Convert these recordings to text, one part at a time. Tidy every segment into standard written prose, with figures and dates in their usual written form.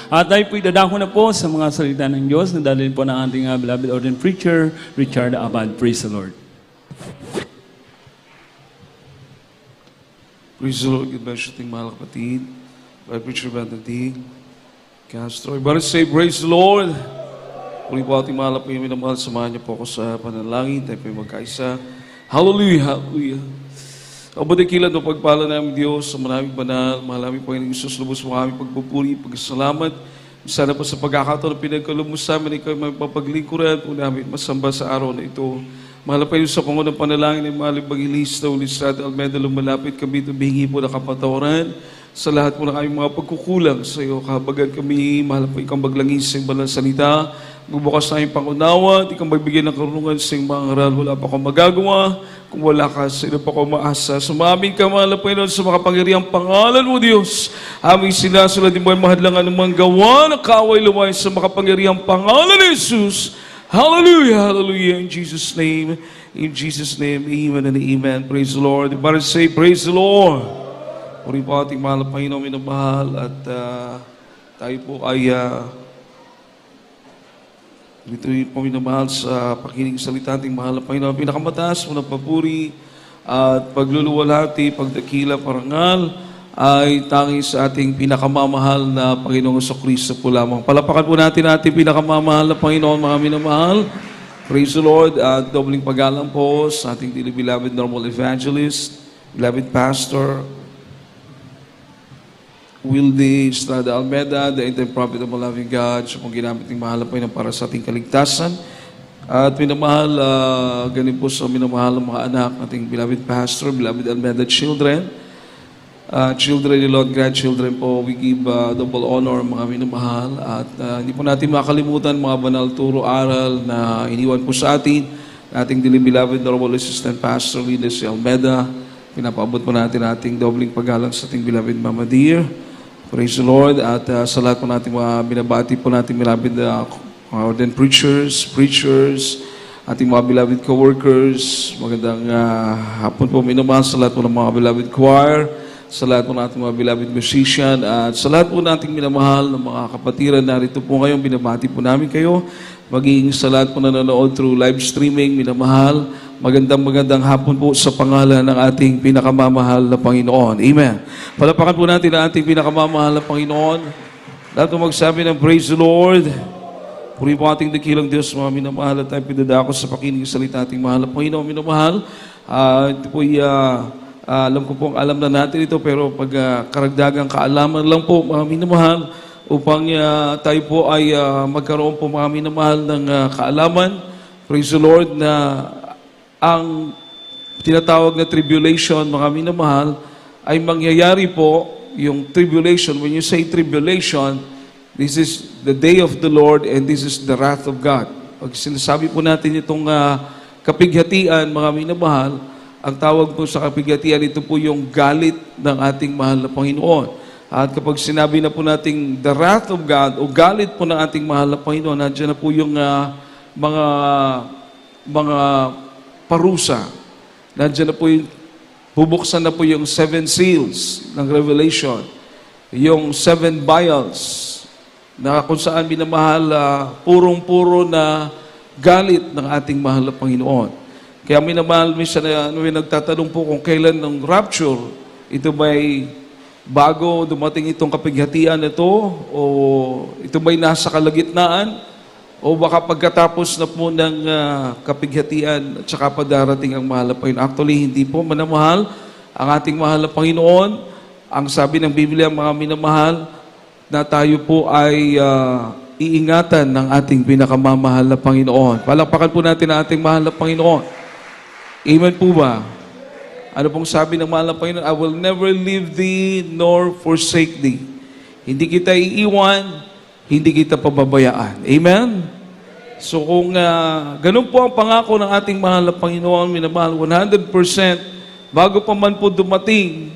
At tayo po'y dadako na po sa mga salita ng Diyos na dalhin po ng ating beloved ordained preacher, Richard Abad. Praise the Lord. Praise the Lord. God bless you, ating mahal kapatid. By Preacher Bandadig, Castro. Everybody say, praise the Lord. Muli po ating mahal po yung minamahal. Samahan niyo po ako sa panalangin. Tayo po yung magkaisa. Hallelujah, hallelujah. Ang badakilan ng pagpala namin Diyos sa maraming banal, mahalami po yung Isus, lubos mo kami pagpupuri, pagkasalamat. Sana po sa pagkakataon na pinagkaloob mo sa amin, ikaw ay magpapaglingkuran po namin masamba sa araw na ito. Mahal pa yun sa Pangunang Panalangin ng Mahal Evangelista Ulistrada Almeida, lumalapit kami ito, bihingi po na kapatawaran sa lahat po na kaming mga pagkukulang sa iyo. Kahabagan kami, mahal po ikaw maglangis sa iyong banal salita, magbukas na iyong pangunawa, at ikaw magbigay ng karunungan sa iyong mga aral. Wala pa akong magagawa kung wala ka, sa iyo pa ako maasa. Sumamin ka, mahal po yun, sa makapangyarihang pangalan mo, Diyos. Aming sinasulad din mo ay mahadlangan ng mga gawa na kaaway lumay sa makapangyarihang pangalan ni Jesus. Hallelujah, hallelujah, in Jesus' name, amen and amen. Praise the Lord. Everybody say, praise the Lord. Puri po ating mahal na Panginoon, minamahal, at tayo po ay dito po minamahal sa pakinig salita ating mahal na Panginoon. Pinakamataas mo na papuri at pagluluwalhati, pagdakila, parangal ay tangi sa ating pinakamamahal na Panginoong Jesucristo po lamang. Palapakan po natin ating pinakamamahal na Panginoon, mga minamahal. Praise the Lord. At dobling pagalang po sa ating beloved normal evangelist, beloved pastor, Wildy Estrada Almeida, the interim prophet of the loving God, siya pong ginamit ng mahal na Panginoon para sa ating kaligtasan. At minamahal, ganin po sa minamahal ng mga anak, ating beloved pastor, beloved Almeida children, children ni Lord, grandchildren po, we give double honor, mga minamahal. At hindi po natin makalimutan mga banal turo aral na iniwan po sa atin, ating beloved normal assistant pastor, Linda C. Almeida. Pinapaabot po natin ating dobling paggalang sa ating beloved Mama Dear. Praise the Lord. At sa lahat po natin mga binabati po natin beloved ordained preachers, ating mga beloved co-workers. Magandang hapon po minamahal sa lahat po ng mga beloved choir, sa lahat po nating mga beloved musician, at sa lahat po nating minamahal ng mga kapatiran narito po ngayon, binabati po namin kayo. Maging sa lahat po nanonood through live streaming, minamahal, magandang hapon po sa pangalan ng ating pinakamamahal na Panginoon. Amen. Palapakan po natin ang ating pinakamamahal na Panginoon. Lahat po magsabi ng praise the Lord. Puri po ating dakilang Diyos, mga minamahal, at tayo pinadako sa pakinig sa salita ating mahal na Panginoon. Minamahal, ito po alam ko pong alam na natin ito, pero pag karagdagang kaalaman lang po, mga minamahal, upang tayo po ay magkaroon po, mga minamahal, ng kaalaman. Praise the Lord, na ang tinatawag na tribulation, mga minamahal, ay mangyayari po yung tribulation. When you say tribulation, this is the day of the Lord and this is the wrath of God. Pag sinasabi po natin itong kapighatian, mga minamahal, ang tawag po sa kapighatian, ito po yung galit ng ating mahal na Panginoon. At kapag sinabi na po nating the wrath of God, o galit po ng ating mahal na Panginoon, nandiyan na po yung mga parusa. Nandiyan na po yung, bubuksan na po yung 7 seals ng Revelation, yung 7 vials, na kung saan minamahal, purong-puro na galit ng ating mahal na Panginoon. Kaya minamahal, minsan may nagtatanong po kung kailan ng rapture, ito ba'y bago dumating itong kapighatian na ito, o ito ba'y nasa kalagitnaan, o baka pagkatapos na po ng kapighatian at saka pa darating ang mahal na Panginoon. Actually, hindi po manamahal ang ating mahal na Panginoon. Ang sabi ng Biblia, mga minamahal, na tayo po ay iingatan ng ating pinakamamahal na Panginoon. Palakpakan po natin ang ating mahal na Panginoon. Amen po ba? Ano pong sabi ng mahal na Panginoon? I will never leave thee nor forsake thee. Hindi kita iiwan, hindi kita pababayaan. Amen? So kung ganun po ang pangako ng ating mahal na Panginoon, minamahal, 100%, bago pa man po dumating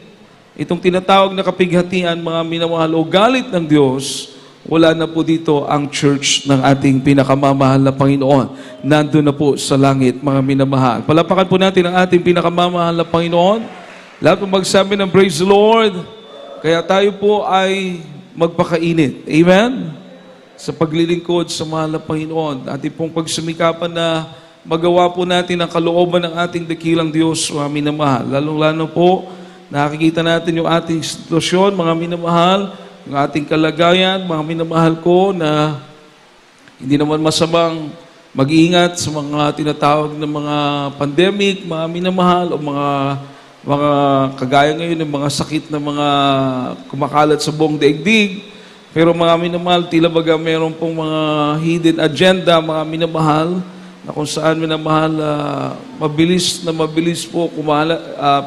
itong tinatawag na kapighatian, mga minamahal, o galit ng Diyos, wala na po dito ang church ng ating pinakamamahal na Panginoon. Nandun na po sa langit, mga minamahal. Palapakan po natin ang ating pinakamamahal na Panginoon. Lahat po magsabi ng praise the Lord. Kaya tayo po ay magpakainit. Amen? Sa paglilingkod sa mahal na Panginoon. Ating pong pagsumikapan na magawa po natin ang kalooban ng ating dakilang Diyos, mga minamahal. Lalong-lalo po, nakikita natin yung ating sitwasyon, mga minamahal, yung ating kalagayan, mga minamahal ko, na hindi naman masamang mag-iingat sa mga tinatawag na mga pandemic, mga minamahal, o mga kagaya ngayon ng mga sakit na mga kumakalat sa buong daigdig. Pero mga minamahal, tila baga meron pong mga hidden agenda, mga minamahal, na kung saan minamahal, mabilis po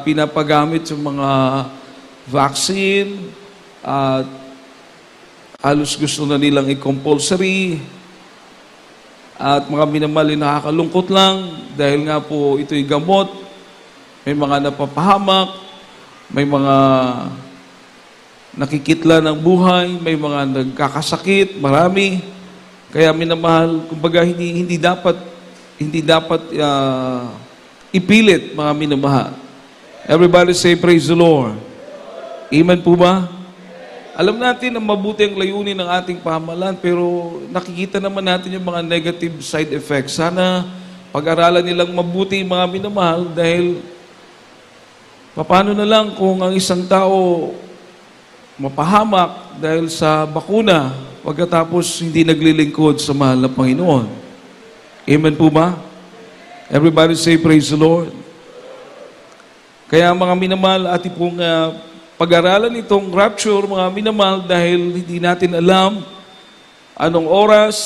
pinapagamit yung mga vaccine, at halos gusto na nilang i-compulsory. At mga minamahal, nakakalungkot lang dahil nga po ito'y gamot, may mga napapahamak, may mga nakikitla ng buhay, may mga nagkakasakit, marami. Kaya minamahal, kumbaga hindi dapat ipilit, mga minamahal. Everybody say, praise the Lord. Amen po ba? Alam natin na mabuti ang layunin ng ating pamahalaan, pero nakikita naman natin yung mga negative side effects. Sana pag-aralan nilang mabuti, mga minamahal, dahil paano na lang kung ang isang tao mapahamak dahil sa bakuna pagkatapos hindi naglilingkod sa mahal na Panginoon. Amen po ba? Everybody say, praise the Lord. Kaya mga minamahal, ating pong pag-aralan itong rapture, mga minamahal, dahil hindi natin alam anong oras,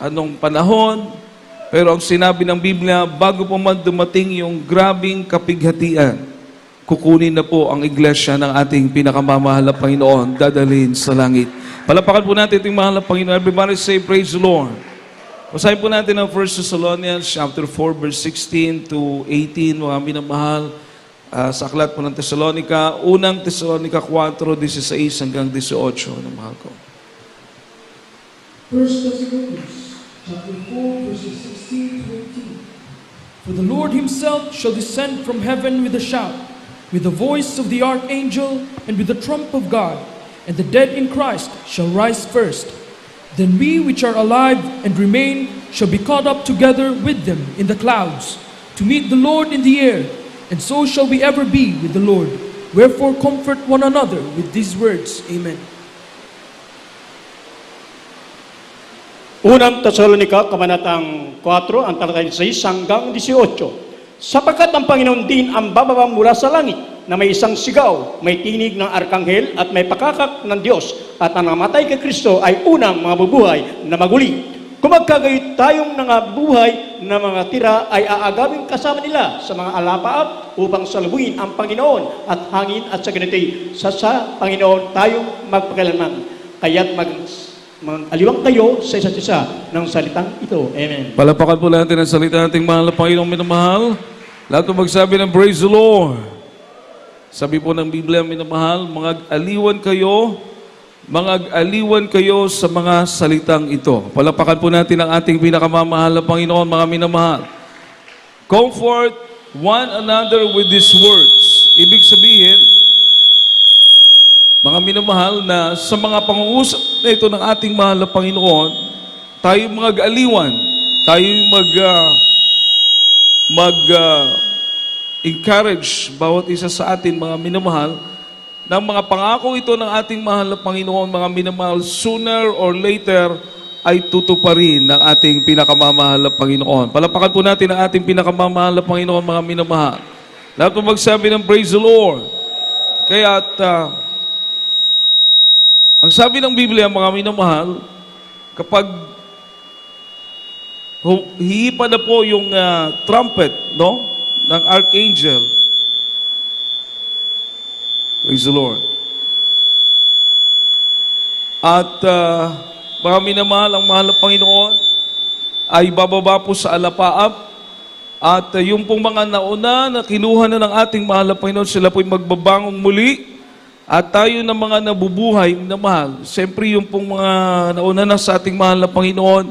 anong panahon, pero ang sinabi ng Biblia, bago pa man dumating yung grabing kapighatian, kukunin na po ang iglesia ng ating pinakamamahal na Panginoon, dadalhin sa langit. Palapakan po natin ating mahal na Panginoon. Everybody say, praise the Lord. Basahin po natin ang 1 Thessalonians chapter 4, verse 16 to 18, mga minamahal, sa aklat po ng Thessalonica, unang Thessalonica 4:16 hanggang 18, na mahal ko. 1 Thessalonians chapter 4, verses 16 to 18. For the Lord himself shall descend from heaven with a shout, with the voice of the archangel, and with the trump of God, and the dead in Christ shall rise first. Then we which are alive and remain shall be caught up together with them in the clouds, to meet the Lord in the air, and so shall we ever be with the Lord. Wherefore comfort one another with these words. Amen. Unang Tesalonica, Kabanatang 4, ang talatang 6 hanggang 18. Sapagkat ang Panginoon din ang bababa mula sa langit, na may isang sigaw, may tinig ng arkanghel, at may pakakak ng Diyos, at ang namatay kay Kristo ay unang mga bubuhay na maguli. Kung magkagayon tayong buhay na mga tira, ay aagawin kasama nila sa mga alapaap upang salubungin ang Panginoon at hangin at sa ganito'y sa Panginoon tayong magpakailanman. Kaya't mag-aliwang kayo sa isa't isa ng salitang ito. Amen. Palapakan po natin ang salita nating mahal na Panginoong minamahal. Lahat po magsabi ng praise the Lord. Sabi po ng Biblia, minamahal, mag-aliwan kayo sa mga salitang ito. Palapakan po natin ang ating pinakamamahal na Panginoon, mga minamahal. Comfort one another with these words. Ibig sabihin, mga minamahal, na sa mga pangungusap na ito ng ating mahal na Panginoon, tayo mag-aliwan, tayo encourage bawat isa sa atin, mga minamahal, ng mga pangako ito ng ating mahal na Panginoon, mga minamahal, sooner or later ay tutuparin ng ating pinakamamahal na Panginoon. Palapakan po natin ang ating pinakamamahal na Panginoon, mga minamahal. Lahat po magsabi ng praise the Lord. Kaya ang sabi ng Biblia, mga minamahal, kapag hihipa na po yung trumpet, no, ng archangel, praise the Lord. At mga minamahal, ang mahal na Panginoon ay bababa po sa alapaap, at yung pong mga nauna na kinuha na ng ating mahal na Panginoon, sila po'y magbabangong muli. At tayo na mga nabubuhay na mahal, siyempre yung pong mga nauna na sa ating mahal na Panginoon,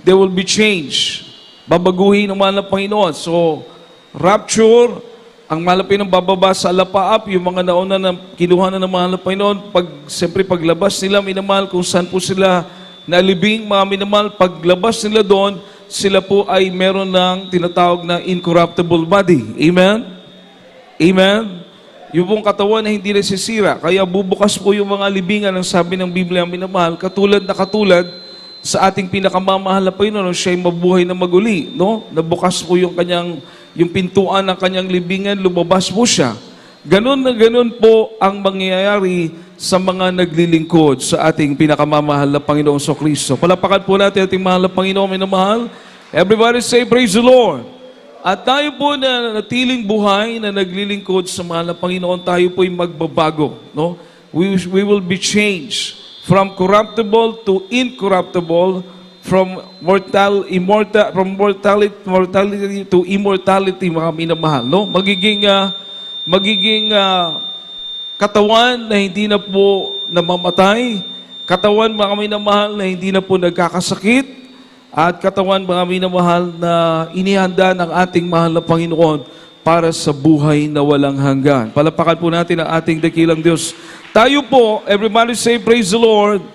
they will be changed. Babaguhin ng mahal na Panginoon. So, rapture ang mahal na Panginoon bababa sa alapaap, yung mga nauna na kinuha na ng mahal na Panginoon, siyempre paglabas nila, minamahal, kung saan po sila nalibing, mga minamahal, paglabas nila doon, sila po ay meron ng tinatawag na incorruptible body. Amen? Amen? Yung pong katawan na hindi nasisira. Kaya bubukas po yung mga libingan ng sabi ng Biblia, minamahal, katulad sa ating pinakamamahal na Panginoon, siya'y mabuhay na maguli. No? Nabukas po yung pintuan ng kanyang libingan, lumabas po siya. Ganon na ganon po ang mangyayari sa mga naglilingkod sa ating pinakamamahal na Panginoong Kristo. Palapakan po natin ating mahal na Panginoon, minamahal. Everybody say, praise the Lord. At tayo po na natiling buhay na naglilingkod sa mahal na Panginoon, tayo po ay magbabago. No? We will be changed from corruptible to incorruptible, from mortality to immortality, mga minamahal. No? Magiging katawan na hindi na po namamatay, katawan, mga minamahal, na hindi na po nagkakasakit, at katawan, mga minamahal, na inihanda ng ating mahal na Panginoon para sa buhay na walang hanggan. Palapakan po natin ang ating dakilang Diyos. Tayo po, everybody say, praise the Lord,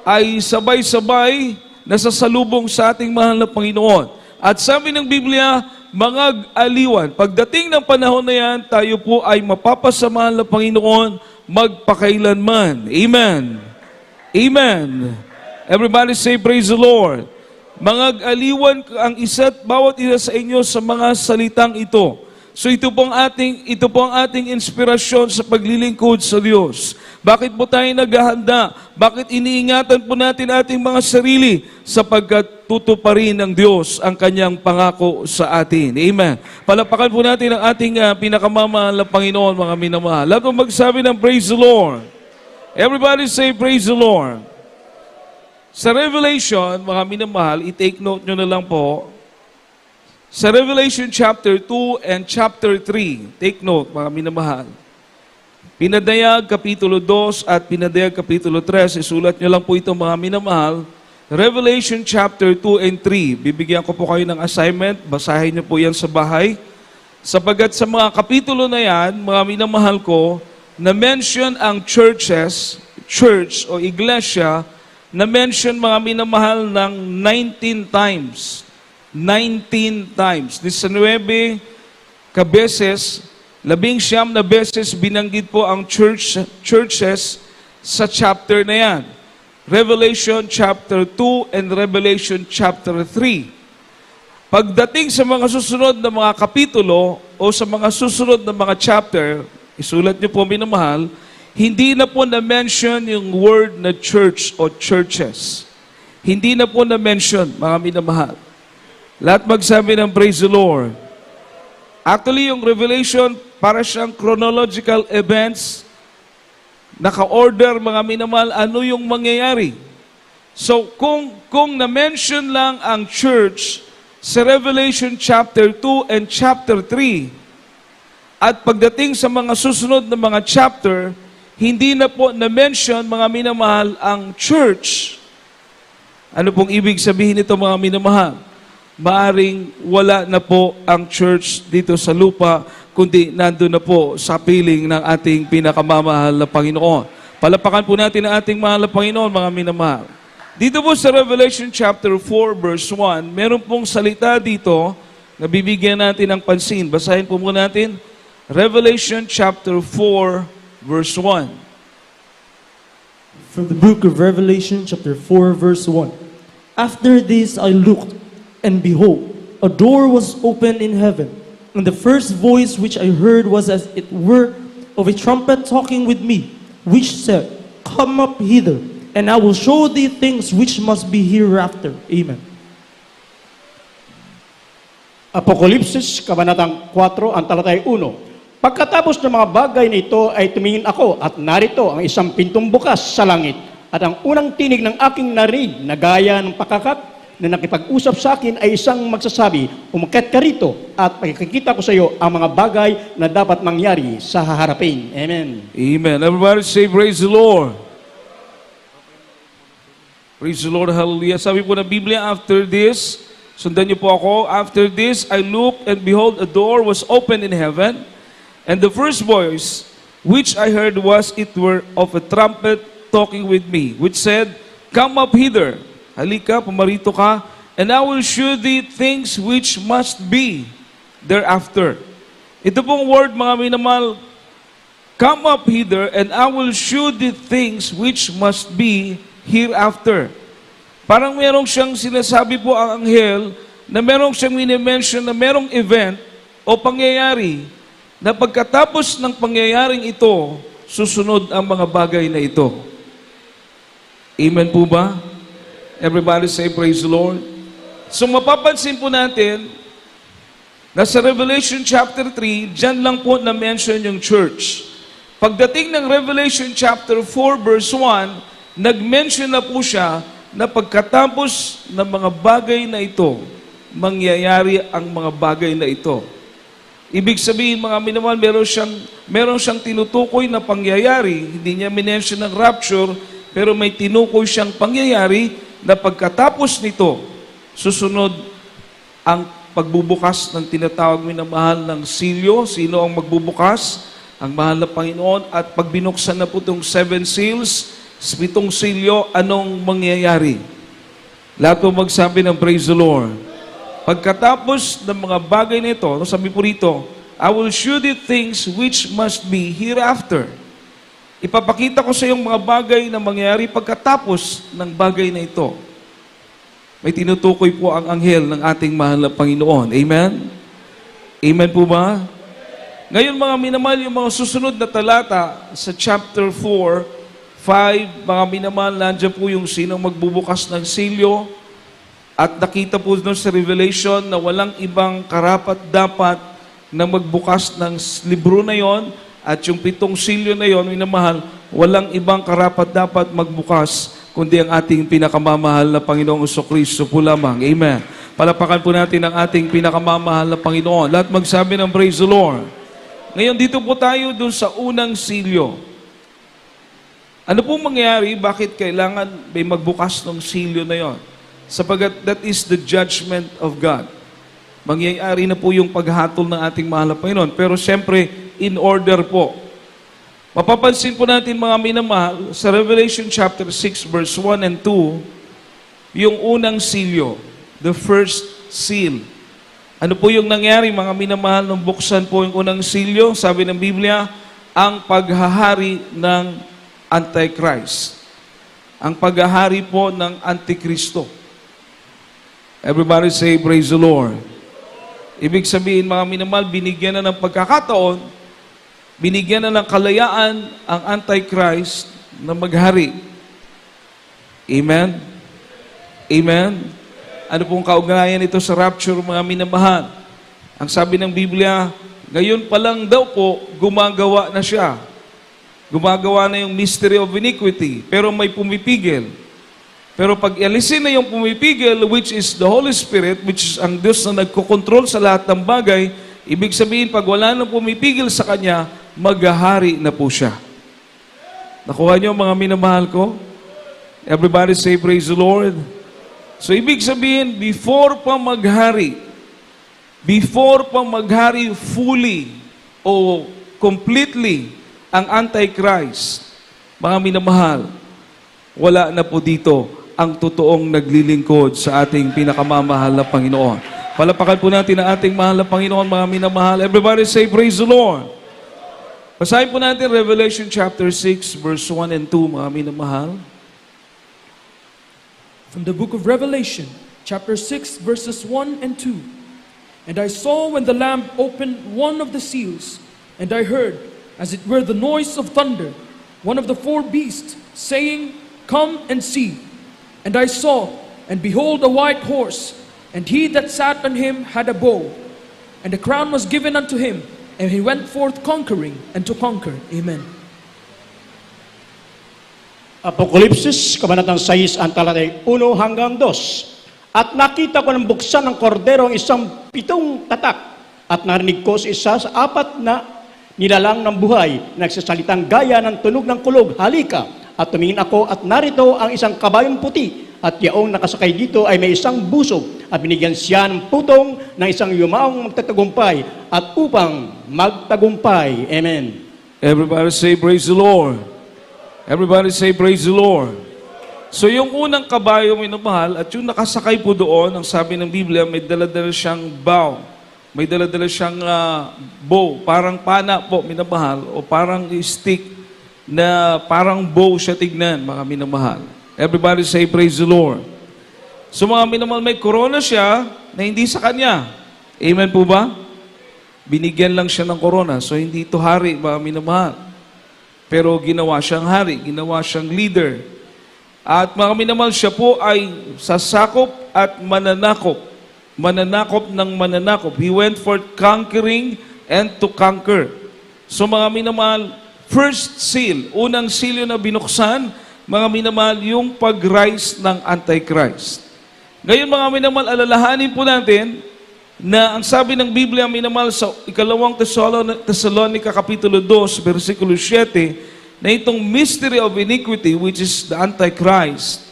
ay sabay-sabay nasasalubong sa ating mahal na Panginoon. At sabi ng Biblia, mga aliwan, pagdating ng panahon na yan, tayo po ay mapapasamahan ng Panginoon magpakailanman. Amen. Amen. Everybody say, praise the Lord. Mga aliwan ang bawat isa sa inyo sa mga salitang ito. So ito po ang ating inspirasyon sa paglilingkod sa Diyos. Bakit po tayo naghahanda? Bakit iniingatan po natin ating mga sarili? Sapagkat tutuparin ng Diyos ang kanyang pangako sa atin. Amen. Palapakan po natin ang ating pinakamamahal na Panginoon, mga minamahal. Lahat po magsabi ng praise the Lord. Everybody say praise the Lord. Sa Revelation, mga minamahal, i-take note nyo na lang po. Sa Revelation chapter 2 and chapter 3, take note, mga minamahal. Pinadayag kapitulo 2 at Pinadayag kapitulo 3, isulat nyo lang po ito, mga minamahal. Revelation chapter 2 and 3, bibigyan ko po kayo ng assignment, basahin nyo po yan sa bahay. Sapagat sa mga kapitulo na yan, mga minamahal ko, na-mention ang church o iglesia, na-mention, mga minamahal, ng 19 times. 19 times. 19 kabeses, 19 na beses binanggit po ang churches sa chapter na yan. Revelation chapter 2 and Revelation chapter 3. Pagdating sa mga susunod na mga kapitulo o sa mga susunod na mga chapter, isulat niyo po, minamahal, hindi na po na-mention yung word na church o churches. Hindi na po na-mention, mga minamahal. Lahat magsabi ng praise the Lord. Actually, yung Revelation, para siyang chronological events, naka-order, mga minamahal, ano yung mangyayari. So, kung na-mention lang ang church sa Revelation chapter 2 and chapter 3, at pagdating sa mga susunod na mga chapter, hindi na po na-mention, mga minamahal, ang church. Ano pong ibig sabihin nito, mga minamahal? Maaring wala na po ang church dito sa lupa, kundi nandun na po sa piling ng ating pinakamamahal na Panginoon. Palapakan po natin ang ating mahal na Panginoon, mga minamahal. Dito po sa Revelation chapter 4 verse 1, meron pong salita dito na bibigyan natin ng pansin. Basahin po muna natin. Revelation chapter 4 verse 1. From the book of Revelation chapter 4 verse 1. After this I looked, and behold, a door was opened in heaven, and the first voice which I heard was as it were of a trumpet talking with me, which said, Come up hither, and I will show thee things which must be hereafter. Amen. Apokalipsis, Kabanatang 4, ang talatay 1. Pagkatapos ng mga bagay na ito ay tumingin ako at narito ang isang pintong bukas sa langit at ang unang tinig ng aking narinig na gaya ng pakakak na nakipag-usap sa akin ay isang magsasabi, umakyat ka rito at pakikita ko sa iyo ang mga bagay na dapat mangyari sa haharapin. Amen. Amen. Everybody say, praise the Lord. Praise the Lord. Hallelujah. Sabi po ng Biblia, after this, sundan niyo po ako, after this, I looked and behold, a door was opened in heaven, And the first voice which I heard was it were of a trumpet talking with me, which said, Come up hither, halika, pumarito ka, and I will shew thee things which must be thereafter. Ito pong word, mga minamahal, come up hither, and I will shew thee things which must be hereafter. Parang merong siyang sinasabi po ang anghel, na merong siyang minimension na merong event o pangyayari, na pagkatapos ng pangyayaring ito, susunod ang mga bagay na ito. Amen po ba? Everybody say, praise the Lord. So mapapansin po natin, na sa Revelation chapter 3, dyan lang po na-mention yung church. Pagdating ng Revelation chapter 4 verse 1, nag-mention na po siya na pagkatapos ng mga bagay na ito, mangyayari ang mga bagay na ito. Ibig sabihin, mga minamahal, meron siyang tinutukoy na pangyayari. Hindi niya minention ng rapture, pero may tinukoy siyang pangyayari na pagkatapos nito, susunod ang pagbubukas ng tinatawag minamahal ng silyo. Sino ang magbubukas? Ang mahal na Panginoon. At pag binuksan na po itong 7 seals, 7 silyo, anong mangyayari? Lahat po magsabi ng praise the Lord. Pagkatapos ng mga bagay nito, sabi po rito, I will shew thee things which must be hereafter. Ipapakita ko sa iyong mga bagay na mangyayari pagkatapos ng bagay na ito. May tinutukoy po ang anghel ng ating mahal na Panginoon. Amen? Amen po ba? Ngayon mga minamahal, yung mga susunod na talata sa chapter 4, 5, mga minamahal, nandiyan po yung sinong magbubukas ng silyo. At nakita po doon sa Revelation na walang ibang karapat-dapat na magbukas ng libro na yon, at yung 7 silyo na yon, minamahal, walang ibang karapat-dapat magbukas kundi ang ating pinakamamahal na Panginoong Jesucristo po lamang. Amen. Palapakan po natin ang ating pinakamamahal na Panginoon. Lahat magsabi ng praise the Lord. Ngayon dito po tayo doon sa unang silyo. Ano pong mangyayari? Bakit kailangan may magbukas ng silyo na yon? Sapagat that is the judgment of God. Mangyayari na po yung paghatol ng ating mahal na Panginoon. Pero siyempre, in order po. Mapapansin po natin mga minamahal, sa Revelation chapter 6 verse 1 and 2, yung unang silyo, the first seal. Ano po yung nangyari mga minamahal nung buksan po yung unang silyo? Sabi ng Biblia, ang paghahari ng Antichrist. Ang paghahari po ng Antikristo. Everybody say, praise the Lord. Ibig sabihin, mga minamahal, binigyan na ng pagkakataon, binigyan na ng kalayaan ang Antichrist na maghari. Amen? Amen? Ano pong kaugnayan ito sa rapture, mga minamahal? Ang sabi ng Biblia, ngayon pa lang daw po, gumagawa na siya. Gumagawa na yung mystery of iniquity, pero may pumipigil. Pero pag alisin na yung pumipigil, which is the Holy Spirit, which is ang Diyos na nagkokontrol sa lahat ng bagay, ibig sabihin, pag wala nang pumipigil sa Kanya, maghahari na po siya. Nakuha niyo mga minamahal ko? Everybody say, praise the Lord. So, ibig sabihin, before pa maghari fully o completely ang Antichrist, mga minamahal, wala na po dito ang totoong naglilingkod sa ating pinakamamahal na Panginoon. Palapakan po natin ang ating mahal na Panginoon, mga minamahal. Everybody say, praise the Lord. Basahin po natin Revelation chapter 6, verse 1 and 2, mga minamahal. From the book of Revelation, chapter 6, verses 1 and 2. And I saw when the Lamb opened one of the seals, and I heard, as it were the noise of thunder, one of the 4 beasts, saying, Come and see. And I saw, and behold, a white horse, and he that sat on him had a bow, and a crown was given unto him, and he went forth conquering and to conquer. Amen. Apokalipsis, Kabanatang 6, ang talatay 1 hanggang 2. At nakita ko ng buksan ng kordero ang isang 7 tatak, at narinig ko sa isa sa 4 na nilalang ng buhay, nagsasalitang gaya ng tunog ng kulog, halika. At tumingin ako at narito ang isang kabayong puti At yaong nakasakay dito ay may isang busog at binigyan siya ng putong ng isang yumaong magtatagumpay at upang magtagumpay. Amen. Everybody say, praise the Lord. Everybody say, praise the Lord. So yung unang kabayo, minamahal, at yung nakasakay po doon, ang sabi ng Biblia, may dala-dala siyang bow. May dala-dala siyang bow. Parang pana po, minamahal, o parang stick na parang bow siya tignan, mga minamahal. Everybody say, praise the Lord. So mga minamahal, may corona siya na hindi sa kanya. Amen po ba? Binigyan lang siya ng corona, so hindi ito hari, mga minamahal. Pero ginawa siyang hari, ginawa siyang leader. At mga minamahal, siya po ay sasakop at mananakop. Mananakop ng mananakop. He went for conquering and to conquer. So mga minamahal, first seal, unang seal na binuksan, mga minamahal, yung pag-rise ng Antichrist. Ngayon mga minamahal, alalahanin po natin na ang sabi ng Biblia, minamahal, sa ikalawang Thessalonica Kapitulo 2, versikulo 7, na itong mystery of iniquity, which is the Antichrist,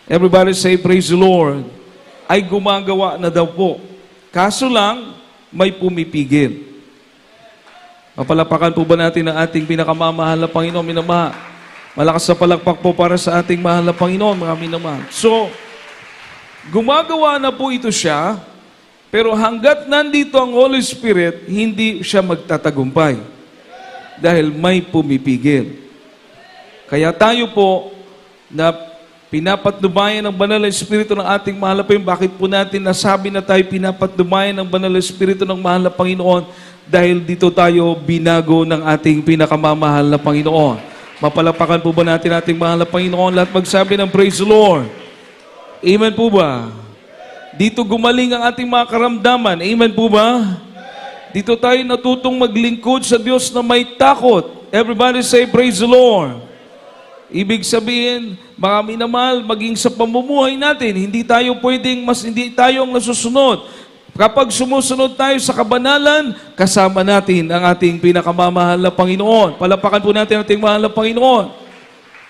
everybody say, praise the Lord, ay gumagawa na daw po. Kaso lang, may pumipigil. Mapalapakan po ba natin ang ating pinakamamahal na Panginoon, minamahal? Malakas sa palakpak po para sa ating mahal na Panginoon, mga minamahal. So, gumagawa na po ito siya, pero hanggat nandito ang Holy Spirit, hindi siya magtatagumpay. Dahil may pumipigil. Kaya tayo po, na pinapatnubayan ng Banal na Espiritu ng ating mahal na Panginoon, bakit po natin nasabi na tayo pinapatnubayan ng Banal na Espiritu ng mahal na Panginoon? Dahil dito tayo binago ng ating pinakamamahal na Panginoon. Mapalapakan po ba natin ating mahal na Panginoon? Lahat magsabi ng praise the Lord. Amen po ba? Dito gumaling ang ating mga karamdaman. Amen po ba? Dito tayo natutong maglingkod sa Diyos na may takot. Everybody say, praise the Lord. Ibig sabihin, mga minamahal, maging sa pamumuhay natin, hindi tayo ang nasusunod. Kapag sumusunod tayo sa kabanalan, kasama natin ang ating pinakamamahal na Panginoon. Palapakan po natin ang ating mahal na Panginoon.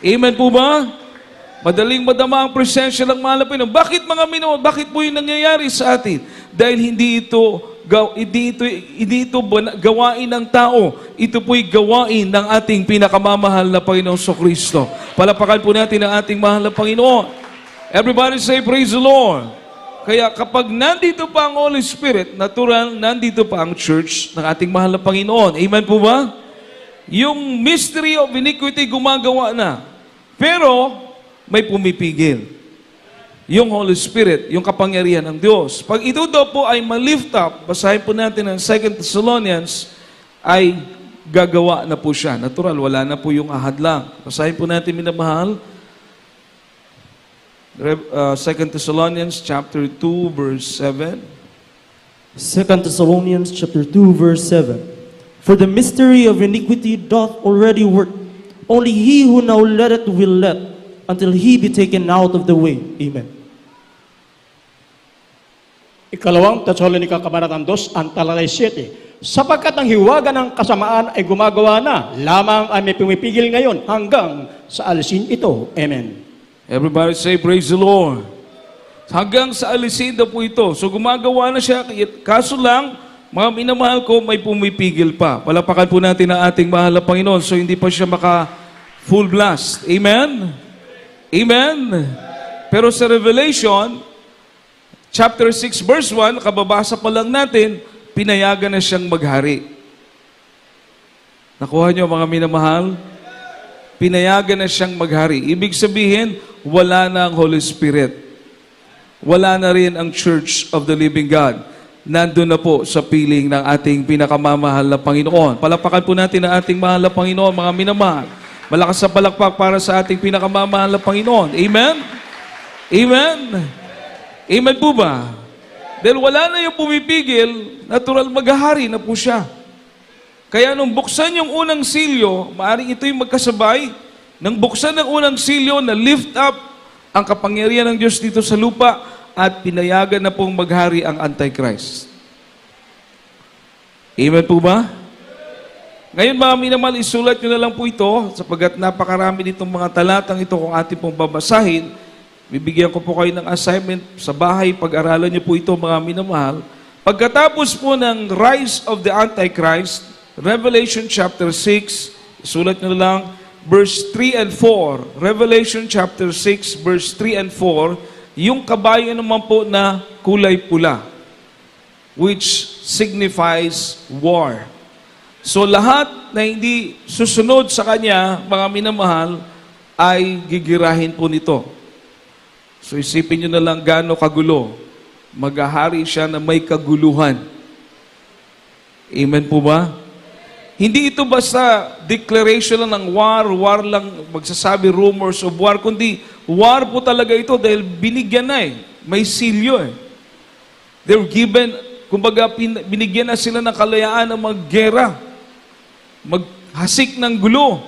Amen po ba? Madaling madama ang presensya ng mahal na Panginoon. Bakit mga minamahal? Bakit po yung nangyayari sa atin? Dahil hindi ito gawain ng tao. Ito po'y gawain ng ating pinakamamahal na Panginoon Kristo. Palapakan po natin ang ating mahal na Panginoon. Everybody say, praise the Lord. Kaya kapag nandito pa ang Holy Spirit, natural, nandito pa ang church ng ating mahal na Panginoon. Amen po ba? Yung mystery of iniquity gumagawa na. Pero, may pumipigil. Yung Holy Spirit, yung kapangyarihan ng Diyos. Pag ito daw po ay ma-lift up, basahin po natin ang 2 Thessalonians, ay gagawa na po siya. Natural, wala na po yung ahad lang. Basahin po natin, minamahal, 2 Thessalonians chapter 2, verse 7. 2 Thessalonians chapter 2, verse 7. For the mystery of iniquity doth already work. Only he who now letteth will let, until he be taken out of the way. Amen. Ikalawang Thessalonica Kabanatang 2, ang talatay 7. Sapagkat ang hiwaga ng kasamaan ay gumagawa na, lamang ay may pumipigil ngayon hanggang sa alisin ito. Amen. Everybody say, praise the Lord. Hanggang sa alisin na po ito. So gumagawa na siya, kaso lang, mga minamahal ko, may pumipigil pa. Palapakan po natin ang ating mahal na Panginoon, so hindi pa siya maka full blast. Amen? Amen? Pero sa Revelation, chapter 6, verse 1, kababasa pa lang natin, pinayagan na siyang maghari. Nakuha niyo mga minamahal? Pinayagan na siyang maghari. Ibig sabihin, wala na ang Holy Spirit. Wala na rin ang Church of the Living God. Nandun na po sa piling ng ating pinakamamahal na Panginoon. Palapakan po natin ang ating mahal na Panginoon, mga minamahal. Malakas sa palakpak para sa ating pinakamamahal na Panginoon. Amen? Amen? Amen po ba? Dahil wala na yung pumipigil, natural maghahari na po siya. Kaya nung buksan yung unang silyo, maaaring ito'y magkasabay, nang buksan ng unang silyo na lift up ang kapangyarihan ng Diyos dito sa lupa at pinayagan na pong maghari ang Antichrist. Amen po ba? Ngayon mga minamahal, isulat nyo na lang po ito sapagkat napakarami nitong mga talatang ito kung ating pong babasahin. Bibigyan ko po kayo ng assignment sa bahay. Pag-aralan niyo po ito, mga minamahal. Pagkatapos po ng rise of the Antichrist, Revelation chapter 6, sulat niyo lang, verse 3 and 4. Revelation chapter 6, verse 3 and 4, yung kabayo naman po na kulay pula, which signifies war. So lahat na hindi susunod sa kanya, mga minamahal, ay gigirahin po nito. So isipin nyo na lang gaano kagulo. Maghahari siya na may kaguluhan. Amen po ba? Hindi ito basta declaration lang ng war lang magsasabi rumors of war, kundi war po talaga ito dahil binigyan na may silyo They were given, kumbaga binigyan na sila ng kalayaan ng maggera, maghasik ng gulo.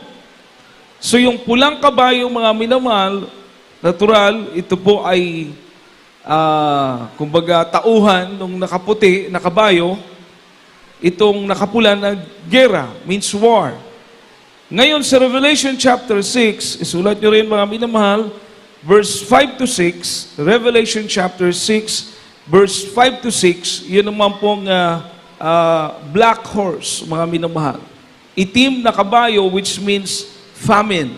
So yung pulang kabayo, mga minamahal, natural, ito po ay kumbaga tauhan nung nakaputi na kabayo. Itong nakapula na gera, means war. Ngayon sa Revelation chapter 6, isulat nyo rin mga minamahal, verse 5 to 6, Revelation chapter 6, verse 5 to 6, yun naman pong black horse, mga minamahal. Itim na kabayo, which means famine.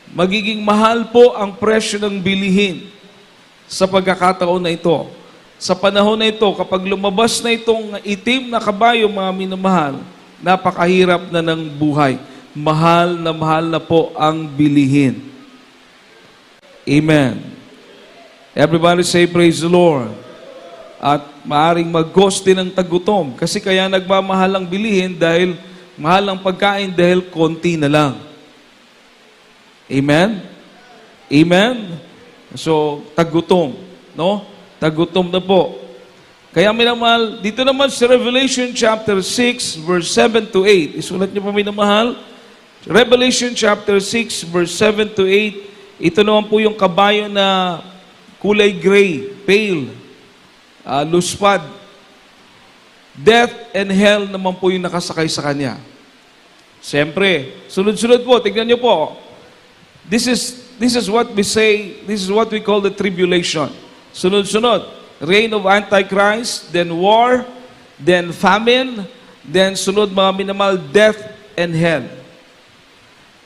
Magiging mahal po ang presyo ng bilihin sa pagkakataon na ito. Sa panahon na ito, kapag lumabas na itong itim na kabayo, mga minamahal, napakahirap na ng buhay. Mahal na po ang bilihin. Amen. Everybody say, praise the Lord. At maaring mag-ghost din ng tagutom. Kasi kaya nagmamahal ang bilihin dahil mahal ang pagkain dahil konti na lang. Amen? Amen? So, tagutom. No? Tagutom na po. Kaya minamahal, dito naman sa Revelation chapter 6, verse 7 to 8. Isulat niyo po minamahal. Revelation chapter 6, verse 7 to 8. Ito naman po yung kabayo na kulay gray, pale, luspad. Death and hell naman po yung nakasakay sa kanya. Siyempre, sunod-sunod po, tignan niyo po. This is what we say, this is what we call the tribulation. Sunod-sunod. Reign of Antichrist, then war, then famine, then sunod mga minamahal, death and hell.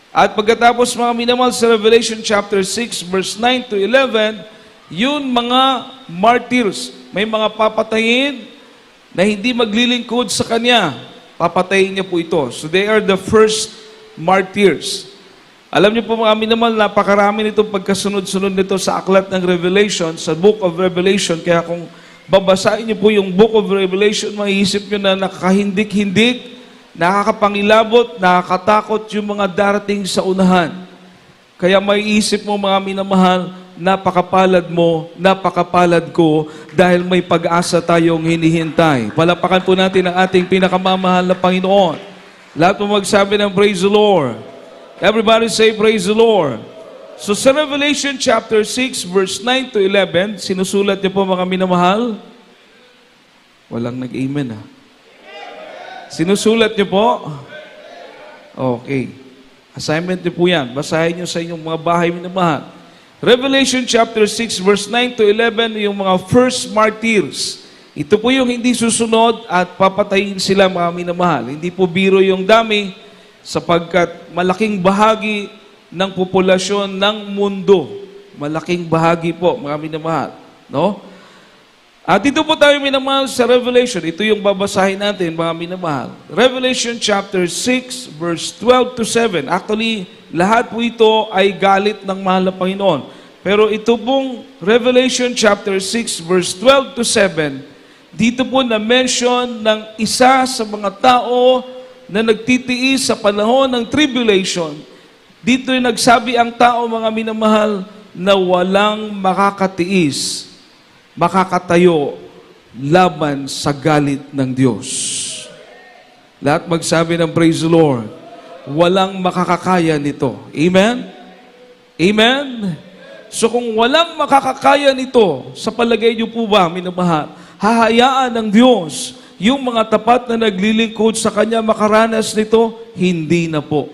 At pagkatapos mga minamahal sa Revelation chapter 6, verse 9 to 11, yun mga martyrs, may mga papatayin na hindi maglilingkod sa kanya. Papatayin niya po ito. So they are the first martyrs. Alam niyo po mga minamahal, napakarami nitong pagkasunod-sunod nito sa aklat ng Revelation, sa Book of Revelation. Kaya kung babasahin niyo po yung Book of Revelation, maiisip niyo na nakakahindik-hindik, nakakapangilabot, nakakatakot yung mga darating sa unahan. Kaya maiisip mo mga minamahal, napakapalad mo, napakapalad ko, dahil may pag-asa tayong hinihintay. Palapakan po natin ang ating pinakamamahal na Panginoon. Lahat mo magsabi ng praise the Lord. Everybody say, praise the Lord. So sa Revelation chapter 6, verse 9 to 11, sinusulat niyo po mga minamahal? Walang nag-amen Sinusulat niyo po? Okay. Assignment niyo po yan. Basahin niyo sa inyong mga bahay minamahal. Revelation chapter 6, verse 9 to 11, yung mga first martyrs. Ito po yung hindi susunod at papatayin sila mga minamahal. Hindi po biro yung dami, sapagkat malaking bahagi ng populasyon ng mundo. Malaking bahagi po, mga minamahal. No? At dito po tayo minamahal sa Revelation. Ito yung babasahin natin, mga minamahal. Revelation chapter 6, verse 12 to 7. Actually, lahat po ito ay galit ng mahal na Panginoon. Pero ito pong Revelation chapter 6, verse 12 to 7, dito po na-mention ng isa sa mga tao na nagtitiis sa panahon ng tribulation. Dito yung nagsabi ang tao, mga minamahal, na walang makakatiis, makakatayo laban sa galit ng Diyos. Lahat magsabi ng praise the Lord. Walang makakakaya nito. Amen? Amen? So kung walang makakakaya nito, sa palagay niyo po ba, minamahal, hahayaan ng Diyos yung mga tapat na naglilingkod sa Kanya makaranas nito? Hindi na po.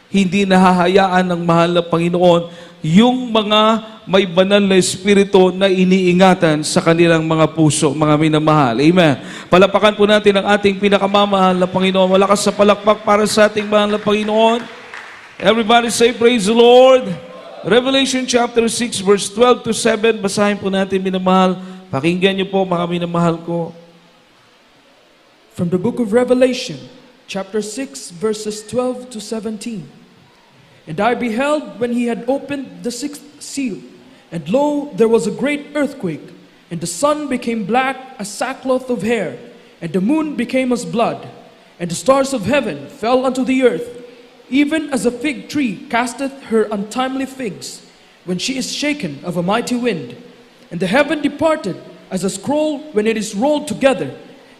hindi nahahayaan ng mahal na Panginoon yung mga may banal na espiritu na iniingatan sa kanilang mga puso, mga minamahal. Amen. Palapakan po natin ang ating pinakamamahal na Panginoon. Malakas sa palakpak para sa ating mahal na Panginoon. Everybody say, praise the Lord. Revelation chapter 6, verse 12 to 7. Basahin po natin, minamahal. Pakinggan niyo po, mga minamahal ko. From the book of Revelation, chapter 6, verses 12 to 17. And I beheld when he had opened the sixth seal, and lo, there was a great earthquake, and the sun became black as sackcloth of hair, and the moon became as blood, and the stars of heaven fell unto the earth, even as a fig tree casteth her untimely figs, when she is shaken of a mighty wind. And the heaven departed as a scroll when it is rolled together,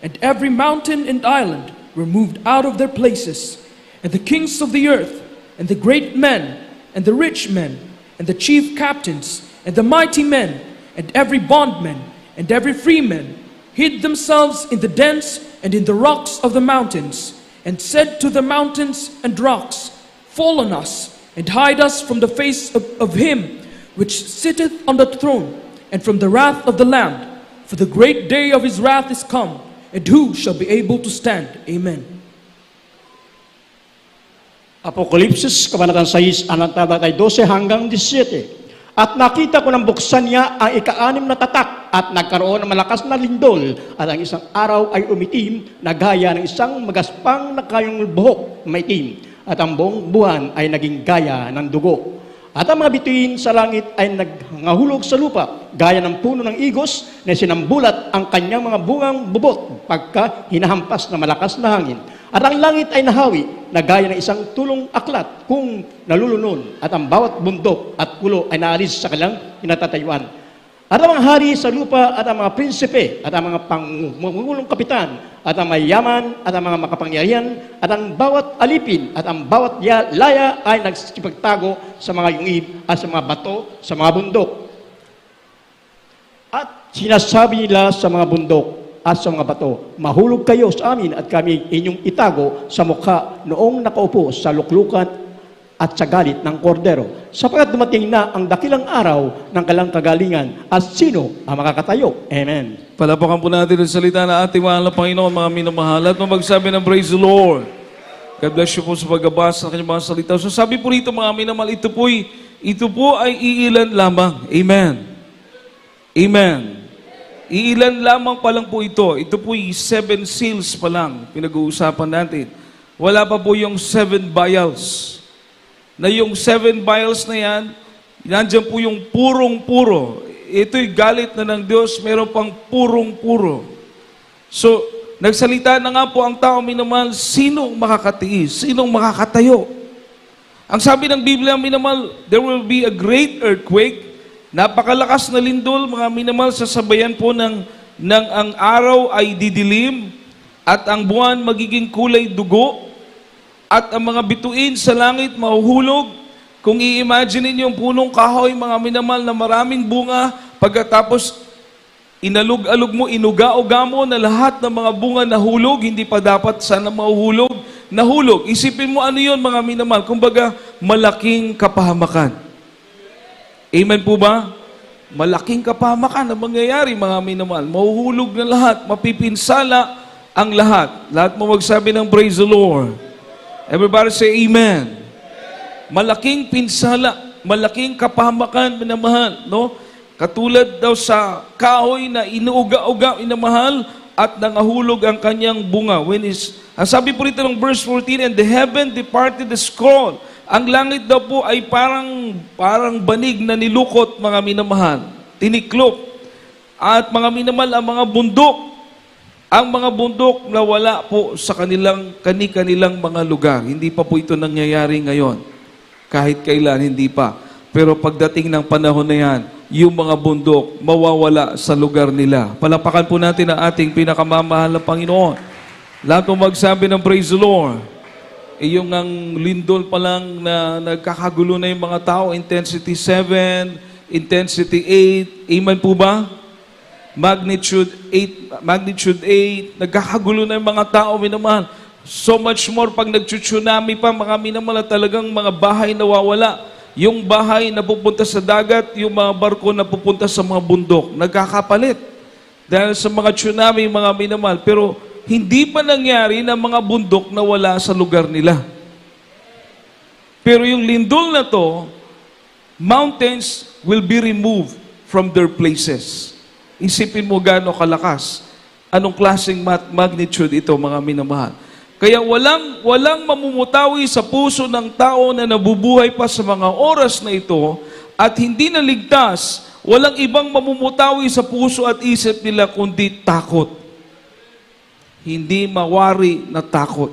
and every mountain and island were moved out of their places, and the kings of the earth, and the great men, and the rich men, and the chief captains, and the mighty men, and every bondman, and every freeman, hid themselves in the dens and in the rocks of the mountains, and said to the mountains and rocks, Fall on us, and hide us from the face of him which sitteth on the throne, and from the wrath of the Lamb. For the great day of his wrath is come, and who shall be able to stand? Amen. Apokalipsis, Kabanatang 6, ang talatay 12 hanggang 17. At nakita ko nang buksan niya ang ika-6 na tatak at nagkaroon ng malakas na lindol at ang isang araw ay umitim na gaya ng isang magaspang na kayong buhok na maitim at ang buong buwan ay naging gaya ng dugo. At ang mga bituin sa langit ay naghahulog sa lupa gaya ng puno ng igos na sinambulat ang kanyang mga bungang bubot pagka hinahampas na malakas na hangin. At ang langit ay nahawi na gaya ng isang tulong aklat kung nalulunon at ang bawat bundok at pulo ay naalis sa kanilang hinatatayuan. At ang mga hari sa lupa at ang mga prinsipe at ang mga pangungulong kapitan at ang mayaman at ang mga makapangyarihan at ang bawat alipin at ang bawat laya ay nagsipagtago sa mga yungib at sa mga bato sa mga bundok. At sinasabi nila sa mga bundok at sa mga bato, mahulog kayo sa amin at kami inyong itago sa mukha noong nakaupo sa luklukan at sa galit ng kordero. Sapagkat dumating na ang dakilang araw ng kalang kagalingan at sino ang makakatayo? Amen. Palapakan po natin ang salita ng ating mahal na Panginoon, mga minamahal, at magsabi ng praise the Lord. God bless you po sa pagbabasa ng kanyang mga salita. So sabi po rito, mga minamahal, ito po ay iilan lamang. Amen. Amen. Iilan lamang pa lang po ito. Ito po yung 7 seals pa lang pinag-uusapan natin. Wala pa po yung 7 vials. Na yung 7 vials na yan, nandiyan po yung purong-puro. Ito'y galit na ng Diyos, meron pang purong-puro. So, nagsalita na nga po ang tao, minamahal, sinong makakatiis? Sinong makakatayo? Ang sabi ng Biblia, minamahal, there will be a great earthquake. Napakalakas na lindol, mga minamahal, sasabayan po ng ang araw ay didilim at ang buwan magiging kulay dugo at ang mga bituin sa langit mahuhulog. Kung i-imagine niyo yung punong kahoy, mga minamahal, na maraming bunga, pagkatapos inalug-alug mo, inuga-uga mo na lahat ng mga bunga nahulog, hindi pa dapat sana mahuhulog, nahulog. Isipin mo ano yun, mga minamahal, kumbaga malaking kapahamakan. Amen po ba? Malaking kapahamakan ang mangyayari, mga minamahal. Mahuhulog na lahat, mapipinsala ang lahat. Lahat mo magsabi ng praise the Lord. Everybody say amen. Malaking pinsala, malaking kapahamakan, minamahal, no? Katulad daw sa kahoy na inuuga-uga, minamahal, at nangahulog ang kanyang bunga. Ang sabi po rito ng verse 14, and the heaven departed the scroll. Ang langit daw po ay parang banig na nilukot, mga minamahal. Tiniklop. At mga minamahal, ang mga bundok na wala po sa kanilang mga lugar. Hindi pa po ito nangyayari ngayon. Kahit kailan, hindi pa. Pero pagdating ng panahon na yan, yung mga bundok mawawala sa lugar nila. Palapakan po natin ang ating pinakamamahal na Panginoon. Lahat po magsabi ng praise the Lord. Yung ang lindol pa lang na nagkakagulo na yung mga tao, intensity 7, intensity 8, amen po ba? Magnitude 8, nagkakagulo na yung mga tao, minamahal. So much more pag nag-tsunami pa, mga minamahal, talagang mga bahay nawawala. Yung bahay na pupunta sa dagat, yung mga barko na pupunta sa mga bundok, nagkakapalit. Dahil sa mga tsunami, mga minamahal. Pero hindi pa nangyari na mga bundok na wala sa lugar nila. Pero yung lindol na to, mountains will be removed from their places. Isipin mo gaano kalakas. Anong klaseng magnitude ito, mga minamahal. Kaya walang mamumutawi sa puso ng tao na nabubuhay pa sa mga oras na ito at hindi naligtas, walang ibang mamumutawi sa puso at isip nila kundi takot. Hindi mawari na takot.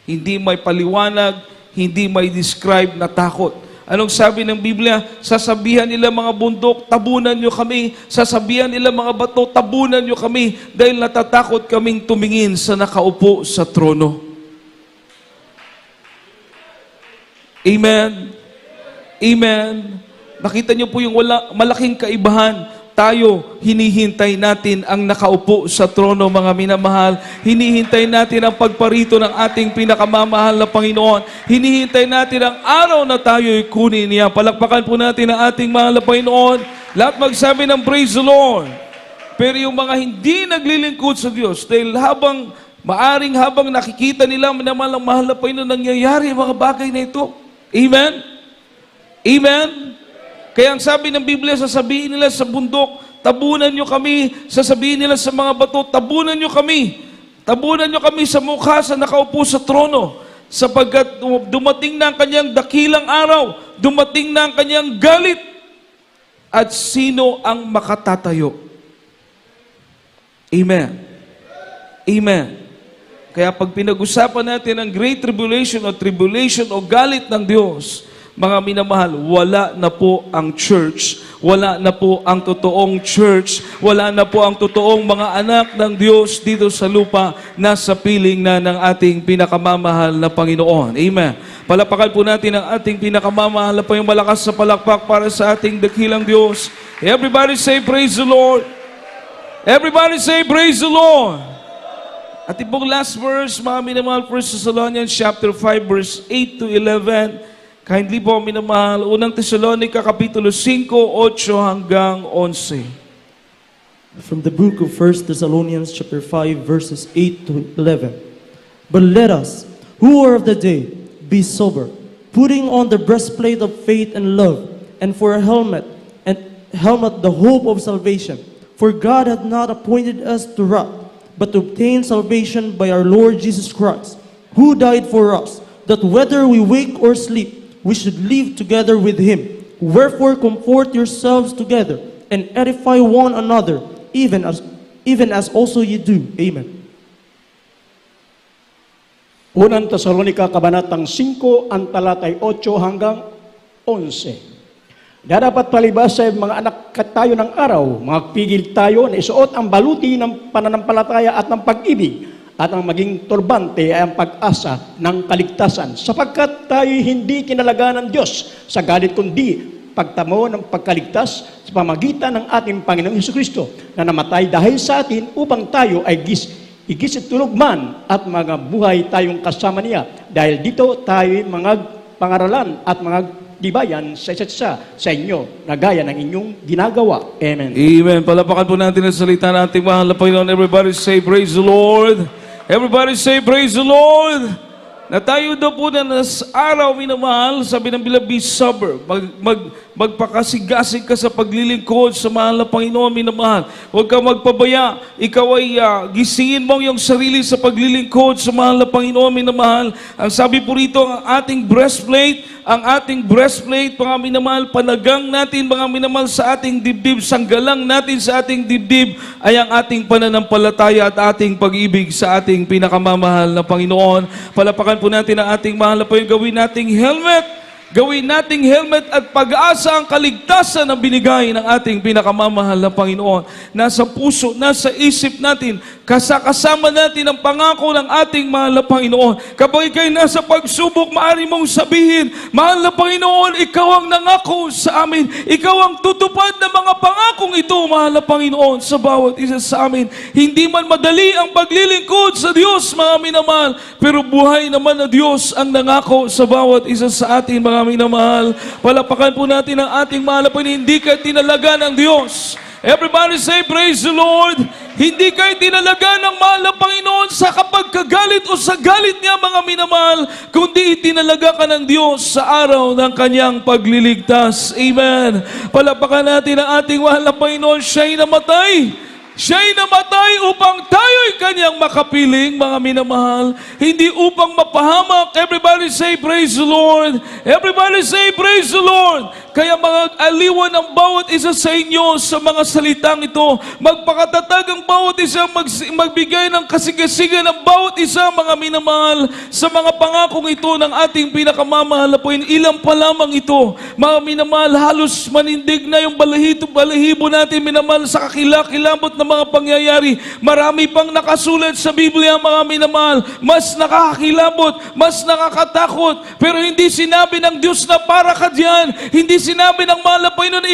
Hindi may paliwanag, hindi may describe na takot. Anong sabi ng Biblia? Sasabihan nila mga bundok, tabunan nyo kami. Sasabihan nila mga bato, tabunan nyo kami. Dahil natatakot kaming tumingin sa nakaupo sa trono. Amen. Amen. Nakita nyo po yung malaking kaibahan. Tayo, hinihintay natin ang nakaupo sa trono, mga minamahal. Hinihintay natin ang pagparito ng ating pinakamamahal na Panginoon. Hinihintay natin ang araw na tayo'y kunin niya. Palakpakan po natin ang ating mahal na Panginoon. Lahat magsabi ng praise the Lord. Pero yung mga hindi naglilingkod sa Diyos, dahil habang nakikita nila minamahal ang mahal na Panginoon, nangyayari ang mga bagay na ito. Amen? Amen? Kaya ang sabi ng Biblia, sasabihin nila sa bundok, tabunan nyo kami. Sasabihin nila sa mga bato, tabunan nyo kami. Tabunan nyo kami sa mukha sa nakaupo sa trono. Sapagkat dumating na ang kanyang dakilang araw, dumating na ang kanyang galit. At sino ang makatatayo? Amen. Amen. Kaya pag pinag-usapan natin ang Great Tribulation o galit ng Diyos, mga minamahal, wala na po ang church, wala na po ang totoong church, wala na po ang totoong mga anak ng Diyos dito sa lupa na sa piling na ng ating pinakamamahal na Panginoon. Amen. Palapakan po natin ang ating pinakamamahal na yung malakas sa palakpak para sa ating dakilang Diyos. Everybody say, praise the Lord. Everybody say, praise the Lord. At ibang last verse, mga minamahal, 1 Thessalonians chapter 5, verse 8 to 11. Kindly po, minamahal, unang Tesalonica, kapitulo 5, 8 hanggang 11. From the book of 1 Thessalonians chapter 5 verses 8 to 11. But let us, who are of the day, be sober, putting on the breastplate of faith and love, and for a helmet the hope of salvation. For God hath not appointed us to wrath, but to obtain salvation by our Lord Jesus Christ, who died for us, that whether we wake or sleep, we should live together with him. Wherefore comfort yourselves together, and edify one another, even as also ye do. Amen. Unang Tesalonica, kabanatang 5, ang talatay 8 hanggang 11. Dapat palibas sa mga anak tayo ng araw, magpigil tayo na isuot ang baluti ng pananampalataya at ng pag-ibig, at ang maging turbante ay ang pag-asa ng kaligtasan. Sapagkat tayo hindi kinalagaan ng Diyos sa galit, kundi pagtamo ng pagkaligtas sa pamagitan ng ating Panginoong Hesukristo na namatay dahil sa atin upang tayo ay igisit tulog man at mga buhay tayong kasama niya. Dahil dito tayo mga pangaralan at mga dibayan sa isa't isa sa inyo na gaya ng inyong ginagawa. Amen. Amen. Palapakan po natin ang salita ng ating mahal na Panginoon. Everybody say, praise the Lord. Everybody say, praise the Lord. Na tayo daw po na araw, minamahal, sabi ng Biblia, be sober. Magpakasigasig ka sa paglilingkod sa mahal na Panginoon, minamahal. Huwag ka magpabaya. Ikaw ay gisingin mo yung sarili sa paglilingkod sa mahal na Panginoon, minamahal. Ang sabi po rito, ang ating breastplate, mga minamahal, panagang natin, mga minamahal, sa ating dibdib, sanggalang natin sa ating dibdib, ay ang ating pananampalataya at ating pag-ibig sa ating pinakamamahal na Panginoon. Palapakan po natin ang ating mahal na Panginoon, gawin nating helmet Gawin nating helmet at pag-asa ang kaligtasan na binigay ng ating pinakamamahal na Panginoon. Nasa puso, nasa isip natin, kasama natin ang pangako ng ating mahal na Panginoon. Kapag ikaw'y nasa pagsubok, maaari mong sabihin, mahal na Panginoon, ikaw ang nangako sa amin. Ikaw ang tutupad ng mga pangakong ito, mahal na Panginoon, sa bawat isa sa amin. Hindi man madali ang paglilingkod sa Diyos, mga minamahal, pero buhay naman na Diyos ang nangako sa bawat isa sa atin, mga minamahal. Palapakan po natin ang ating mahal na Panginoon, hindi ka tinalaga ng Diyos. Everybody say, praise the Lord. Hindi kayo tinalaga ng mahal na Panginoon sa kapagkagalit o sa galit niya, mga minamahal, kundi itinalaga ka ng Diyos sa araw ng kanyang pagliligtas. Amen. Palapakan natin ang ating mahal na Panginoon. Siya'y namatay. Siya'y namatay upang tayo'y kanyang makapiling, mga minamahal. Hindi upang mapahamak. Everybody say, praise the Lord. Everybody say, praise the Lord. Kaya mga aliwan ang bawat isa sa inyo sa mga salitang ito. Magpakatatag ang bawat isa, magbigay ng kasigasigan ang bawat isa, mga minamahal, sa mga pangakong ito ng ating pinakamamahal na Panginoon. Ilang pa lamang ito, mga minamahal, halos manindig na yung balahibo natin, minamahal, sa kakilakilabot na mga pangyayari. Marami pang nakasulat sa Biblia, mga minamahal, mas nakakakilabot, mas nakakatakot, pero hindi sinabi ng Diyos na para ka diyan. Hindi sinabi ng mahal na Panginoon na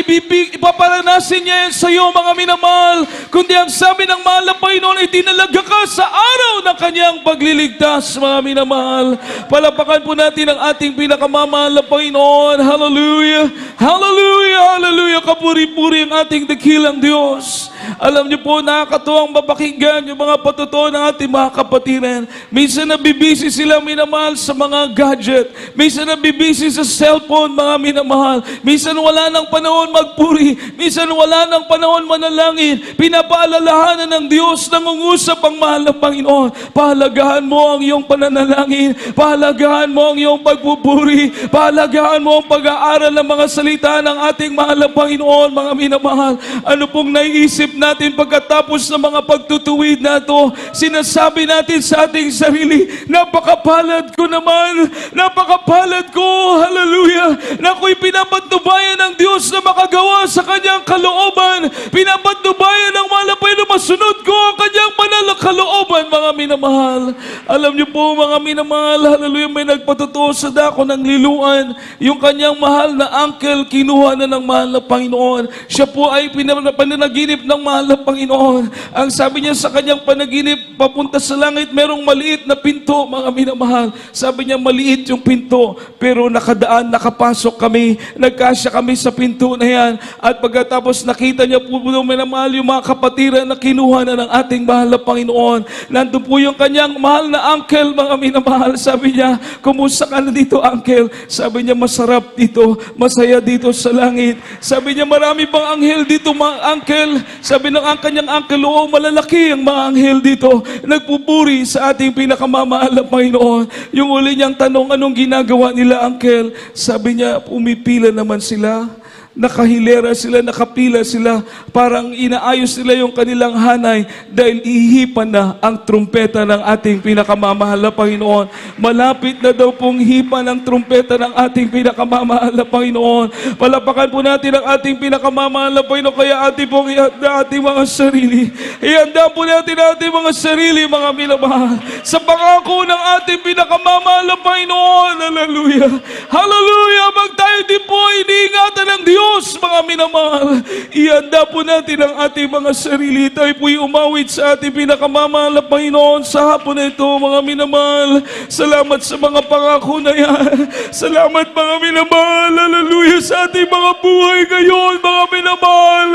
ipaparanasin niya yan sa iyo, mga minamahal, kundi ang sabi ng mahal na Panginoon, itinalaga ka sa araw ng kanyang pagliligtas, mga minamahal. Palapakan po natin ang ating pinakamamahal na Panginoon. Hallelujah! Hallelujah! Hallelujah! Kapuri-puri ang ating dakilang Diyos. Alam niyo po, nakakatuwang mapakinggan yung mga patutuo ng ating mga kapatiran. Minsan nabibisi sila, minamahal, sa mga gadget. Minsan nabibisi sa cellphone, mga minamahal. Minsan wala ng panahon magpuri. Minsan wala ng panahon manalangin. Pinapaalalahanan ng Diyos, nangungusap ang mahal na Panginoon. Pahalagahan mo ang iyong pananalangin. Pahalagahan mo ang iyong pagpupuri. Pahalagahan mo ang pag-aaral ng mga salita ng ating mahal na Panginoon, mga minamahal. Ano pong naiisip natin pagkatapos ng mga pagtutuwid na ito? Sinasabi natin sa ating sarili, napakapalad ko naman, napakapalad ko, hallelujah, na ako'y pinapatubayan ng Diyos na makagawa sa kanyang kalooban, pinapatubayan ng mahal na Panginoon, masunod ko ang kanyang banal na kalooban, mga minamahal. Alam niyo po, mga minamahal, hallelujah, may nagpatutuo sa dako ng liluan, yung kanyang mahal na uncle, kinuha na ng mahal na Panginoon. Siya po ay pinanaginip ng mahal na Panginoon. Ang sabi niya sa kanyang panaginip, papunta sa langit, merong maliit na pinto, mga minamahal. Sabi niya, maliit yung pinto, pero nakapasok kami, nagkasya kami sa pinto na yan. At pagkatapos nakita niya po, minamahal, yung mga kapatiran na kinuha na ng ating mahal na Panginoon. Nandun po yung kanyang mahal na uncle, mga minamahal. Sabi niya, kumusta ka na dito, uncle? Sabi niya, masarap dito, masaya dito sa langit. Sabi niya, marami pang anghel dito, mga uncle. Sabi ng kanyang uncle, oo, malalaki ang mga anghel dito. Nagpupuri sa ating pinakamamahal na Panginoon. Yung uli niyang tanong, anong ginagawa nila, uncle? Sabi niya, pumipila naman sila. Nakahilera sila, nakapila sila, parang inaayos nila yung kanilang hanay dahil ihipan na ang trumpeta ng ating pinakamamahal na Panginoon. Malapit na daw pong hipan ang trumpeta ng ating pinakamamahal na Panginoon. Palapakan po natin ang ating pinakamamahal na Panginoon, kaya ating pong ihanda ating mga sarili. Ihanda po natin ating mga sarili, mga minamahal, sa pangako ng ating pinakamamahal na Panginoon. Hallelujah! Hallelujah! Tayo din po iniingatan ng Diyos, mga minamahal. Ihanda po natin ang ating mga sarili. Tayo po'y umawit sa ating pinakamamahal na Panginoon sa hapon na ito, mga minamahal. Salamat sa mga pangako na yan. Salamat, mga minamahal. Hallelujah, sa ating mga buhay ngayon, mga minamahal,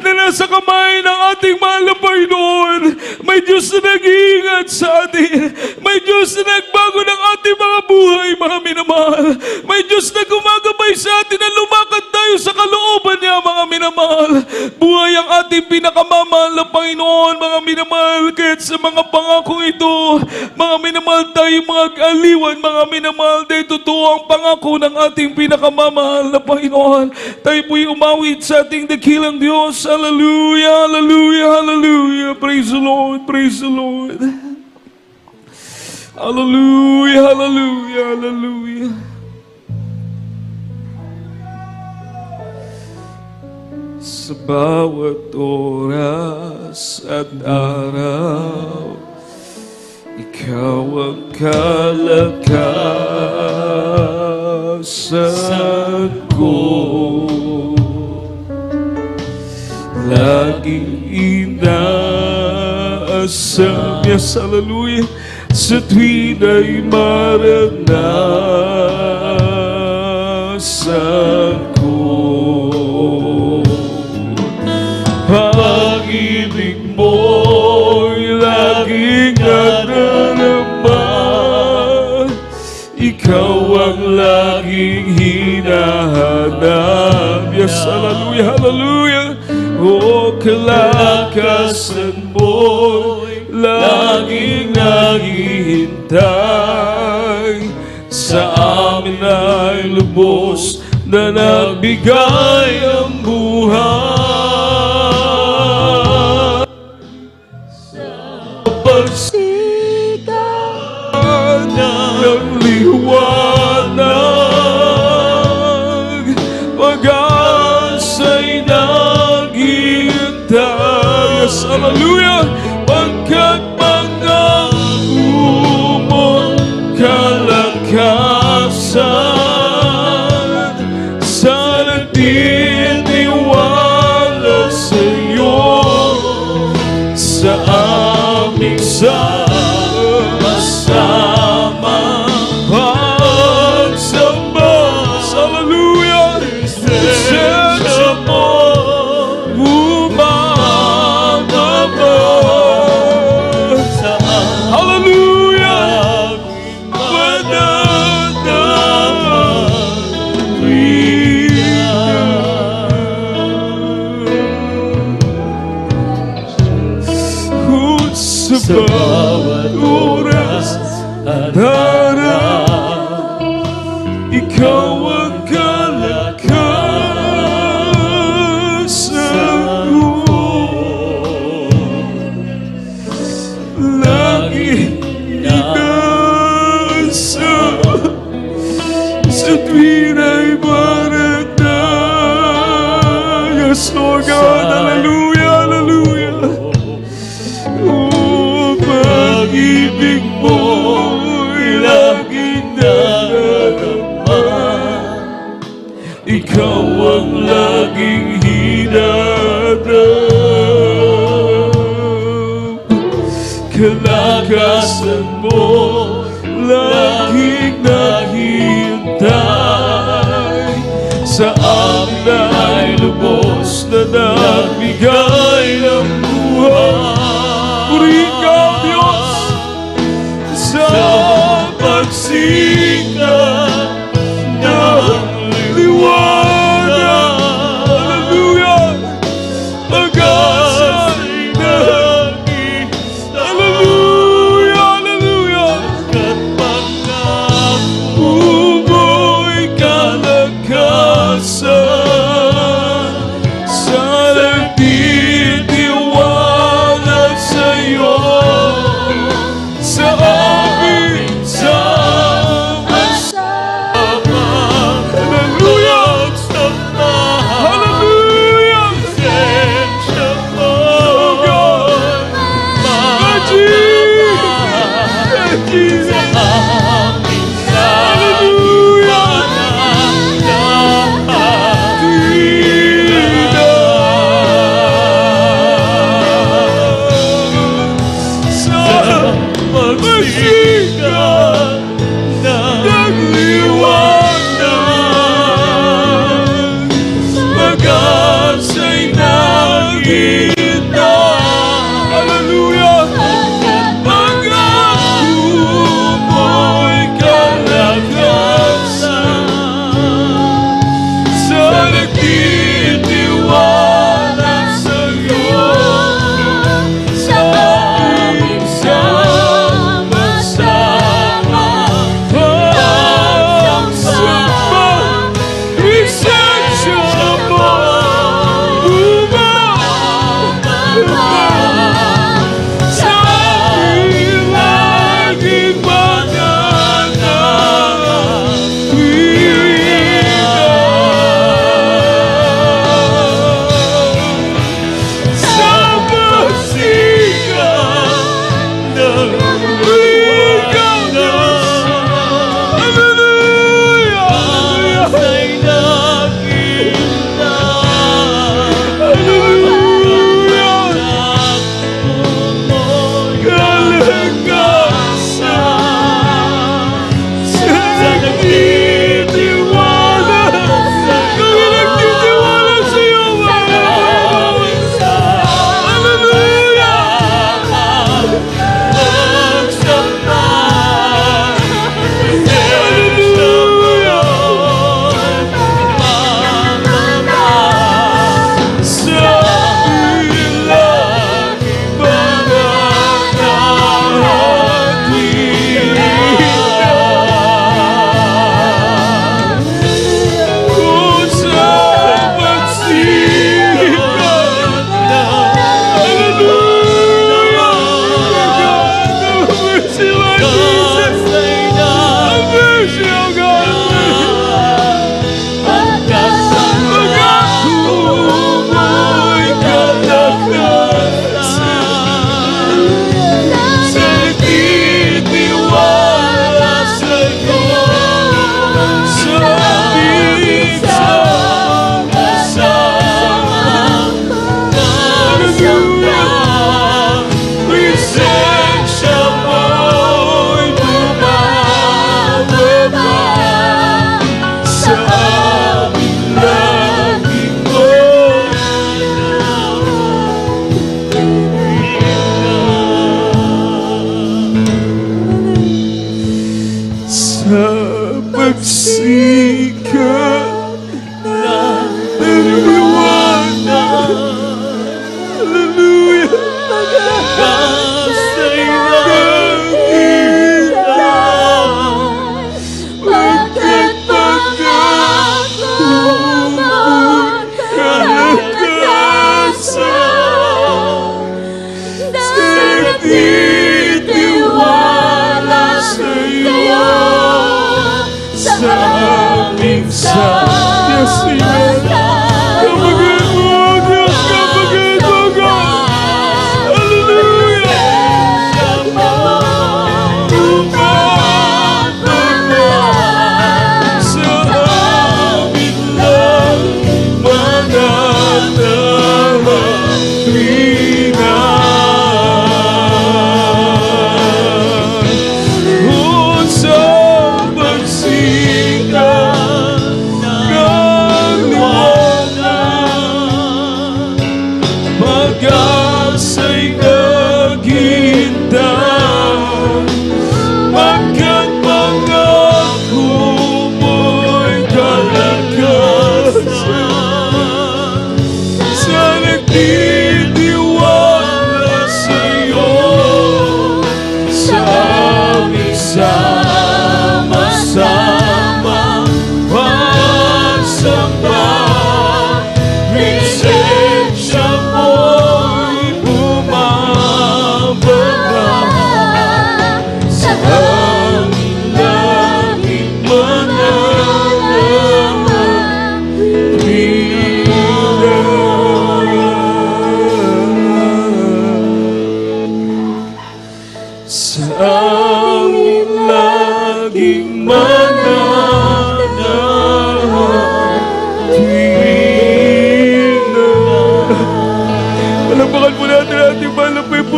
na nasa kamay ng ating mahal na Panginoon. May Diyos na nag-iingat sa atin. May Diyos na nagbago ng ating mga buhay, mga minamahal. May Diyos na gumagabay sa atin na lumakad tayo sa kalooban niya, mga minamahal. Buhay ang ating pinakamamahal na Panginoon, mga minamahal. Kahit sa mga pangako ito, mga minamahal, tayo mag-aliwan, mga minamahal, dahil totoo ang pangako ng ating pinakamamahal na Panginoon. Tayo po'y umawit sa ating dakilang Diyos. Hallelujah, hallelujah, hallelujah. Praise the Lord, praise the Lord. Hallelujah, hallelujah, hallelujah. sa bawat oras at araw. Ikaw ang kalakasan ko. Laging inaasam, yes, hallelujah, sa tuwin ay maranasan ko. Pag-ibig mo'y laging nadarama, ikaw ang laging hinahanap. Yes, hallelujah, hallelujah. O kalakasan mo'y laging naghihintay, sa amin ay lubos na nagbigay ang buhay. Sa pagsikat ng liwanag, pag-asa'y naghihintay. Yes, hallelujah! Pagkat mga umon kalakasan, sa nagtitiwala sa'yo, sa aming sama-sama pagsamba. Hallelujah! Presensya mo umababa. Hallelujah! Sa bawat oras at araw, ikaw ang kalakasan ko. Laging inaasa, sa tuwin ay maragdag. Yes, Lord God, hallelujah, hallelujah. Pag-ibig mo'y laging nadarama, ikaw ang laging hinahanap. Kalakasan mo laging naghihintay, sa amin ay lubos na nagbigay ng buhay. Purihin ka, Diyos, sa pagsikat ng liwanag. Hallelujah! Pag-asa'y naging. Hallelujah! Hallelujah!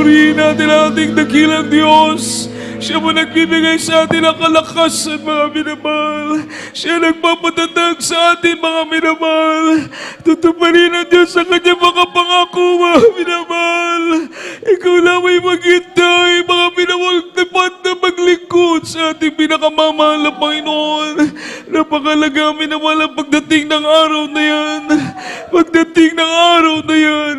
Purihin natin ang ating dakilang Diyos. Siya mo nagbibigay sa atin ang kalakasan, mga minamahal. Siya nagpapatatag sa atin, mga minamahal. Tutuparin ang Diyos sa kanyang mga pangako, mga minamahal. Ikaw lang may maghintay, mga minamahal, tapat na maglingkod sa ating pinakamamahal na Panginoon. Napakalaga, minamahal, ang pagdating ng araw na yan. Pagdating ng araw na yan,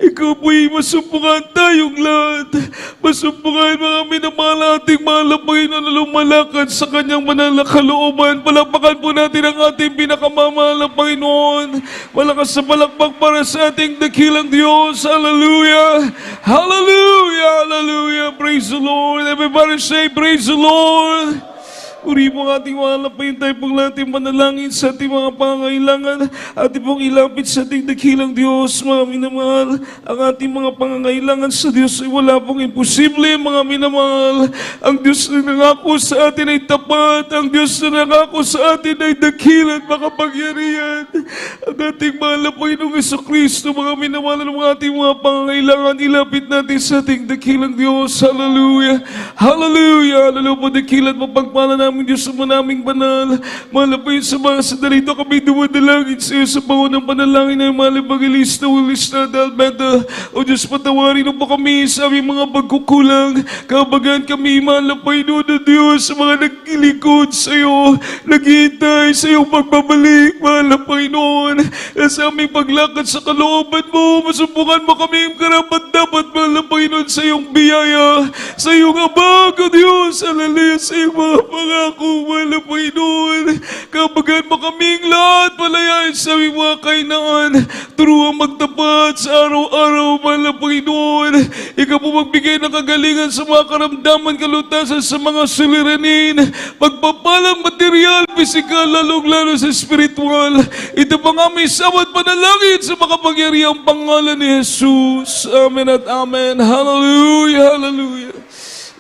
ikaw po'y masumpungan tayong lahat. Masumpungan, mga minamahal, ating mahal na Panginoon na lumalakad sa kanyang banal na kalooban. Palakpakan po natin ang ating pinakamamahal na Panginoon. Malakas sa palakpak para sa ating dakilang Diyos. Hallelujah! Hallelujah! Hallelujah! Praise the Lord! Everybody say, praise the Lord! Uri po ang ating mahal na Panginoon, tayo pong natin manalangin sa ating mga pangangailangan. Ating pong ilapit sa ating dakilang Diyos, mga minamahal. Ang ating mga pangangailangan sa Diyos ay wala pong imposible, mga minamahal. Ang Diyos na nangako sa atin ay tapat. Ang Diyos na nangako sa atin ay dakilan, makapangyarihan. Ang ating mahal na Panginoong Jesucristo, mga minamahal, ang ating mga pangangailangan, ilapit natin sa ating dakilang Diyos. Hallelujah! Hallelujah! Hallelujah po, dakilan, mapagpala namin Diyos sa manaming banal. Mahal po yun sa mga sandali ito kami dumadalangin sa iyo sa baon ng panalangin na yung mahal Evangelista Wilista Dalmeda. O Diyos, patawarin mo po kami sa aming mga pagkukulang. Kabagan kami, mahal na Panginoon na Diyos, sa mga nagkilikod sa iyo, naghihintay sa iyong pagbabalik, mahal na Panginoon. Sa aming paglakad sa kalooban mo, masumbukan mo kami yung karapat-dapat, mahal na Panginoon, sa iyong biyaya, sa iyong abag, O Diyos, hallelujah, sa iyong mga pangako, mahal na Panginoon. Kabagan mo kaming lahat, palayain sa aming mga kainaan. Turuan magtapat sa araw-araw, mahal na Panginoon. Ikaw po magbigay ng kagalingan sa mga karamdaman, kalutasan sa mga suliranin. Pagpapalang material, pisikal, lalong-lalo sa spiritual. Ito pang aming samad panalangin sa makapangyarihang pangalan ni Jesus. Amen at amen. Hallelujah, hallelujah.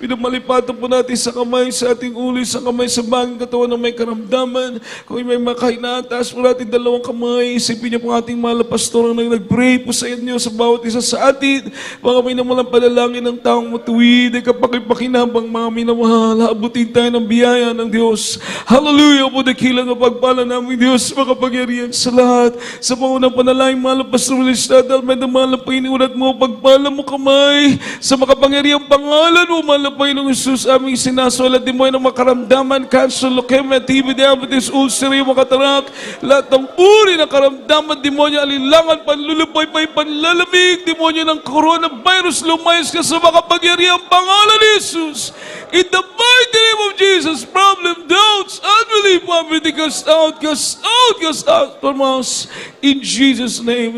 Pinamalipatan po natin sa kamay, sa ating uli, sa kamay, sa baging katawan na may karamdaman. Kung may makahinaan, taas po natin dalawang kamay. Isipin niyo po ating mahal na pastor na nag-pray po sa inyo sa bawat isa sa atin. Mga minamulang panalangin ng taong matuwid, ay kapakipakinabang mga minamahal, abutin tayo ng biyaya ng Diyos. Hallelujah po, dakilang kapagpala namin Diyos, makapangyarihan sa lahat. Sa paunang panalangin, mahal na pastor Lista, Dalmeda, mahal na Panginoon mo, pagpala mo kamay, sa makapangyarihang pangalan mo, mahal na Panginoong Jesus, aming sinaswala din mo ng makaramdaman, cancer, leukemia, TB, diabetes, ulcer, yung makatarak, lahat ng uri ng karamdaman, demonyo, alilangan, panlulupay, panlalamig, demonyo ng coronavirus, lumayas ka sa makapangyarihang pangalan ni Jesus. In the mighty name of Jesus, problem, doubts, unbelief, poverty, cast out, cast out, cast out from us. In Jesus' name,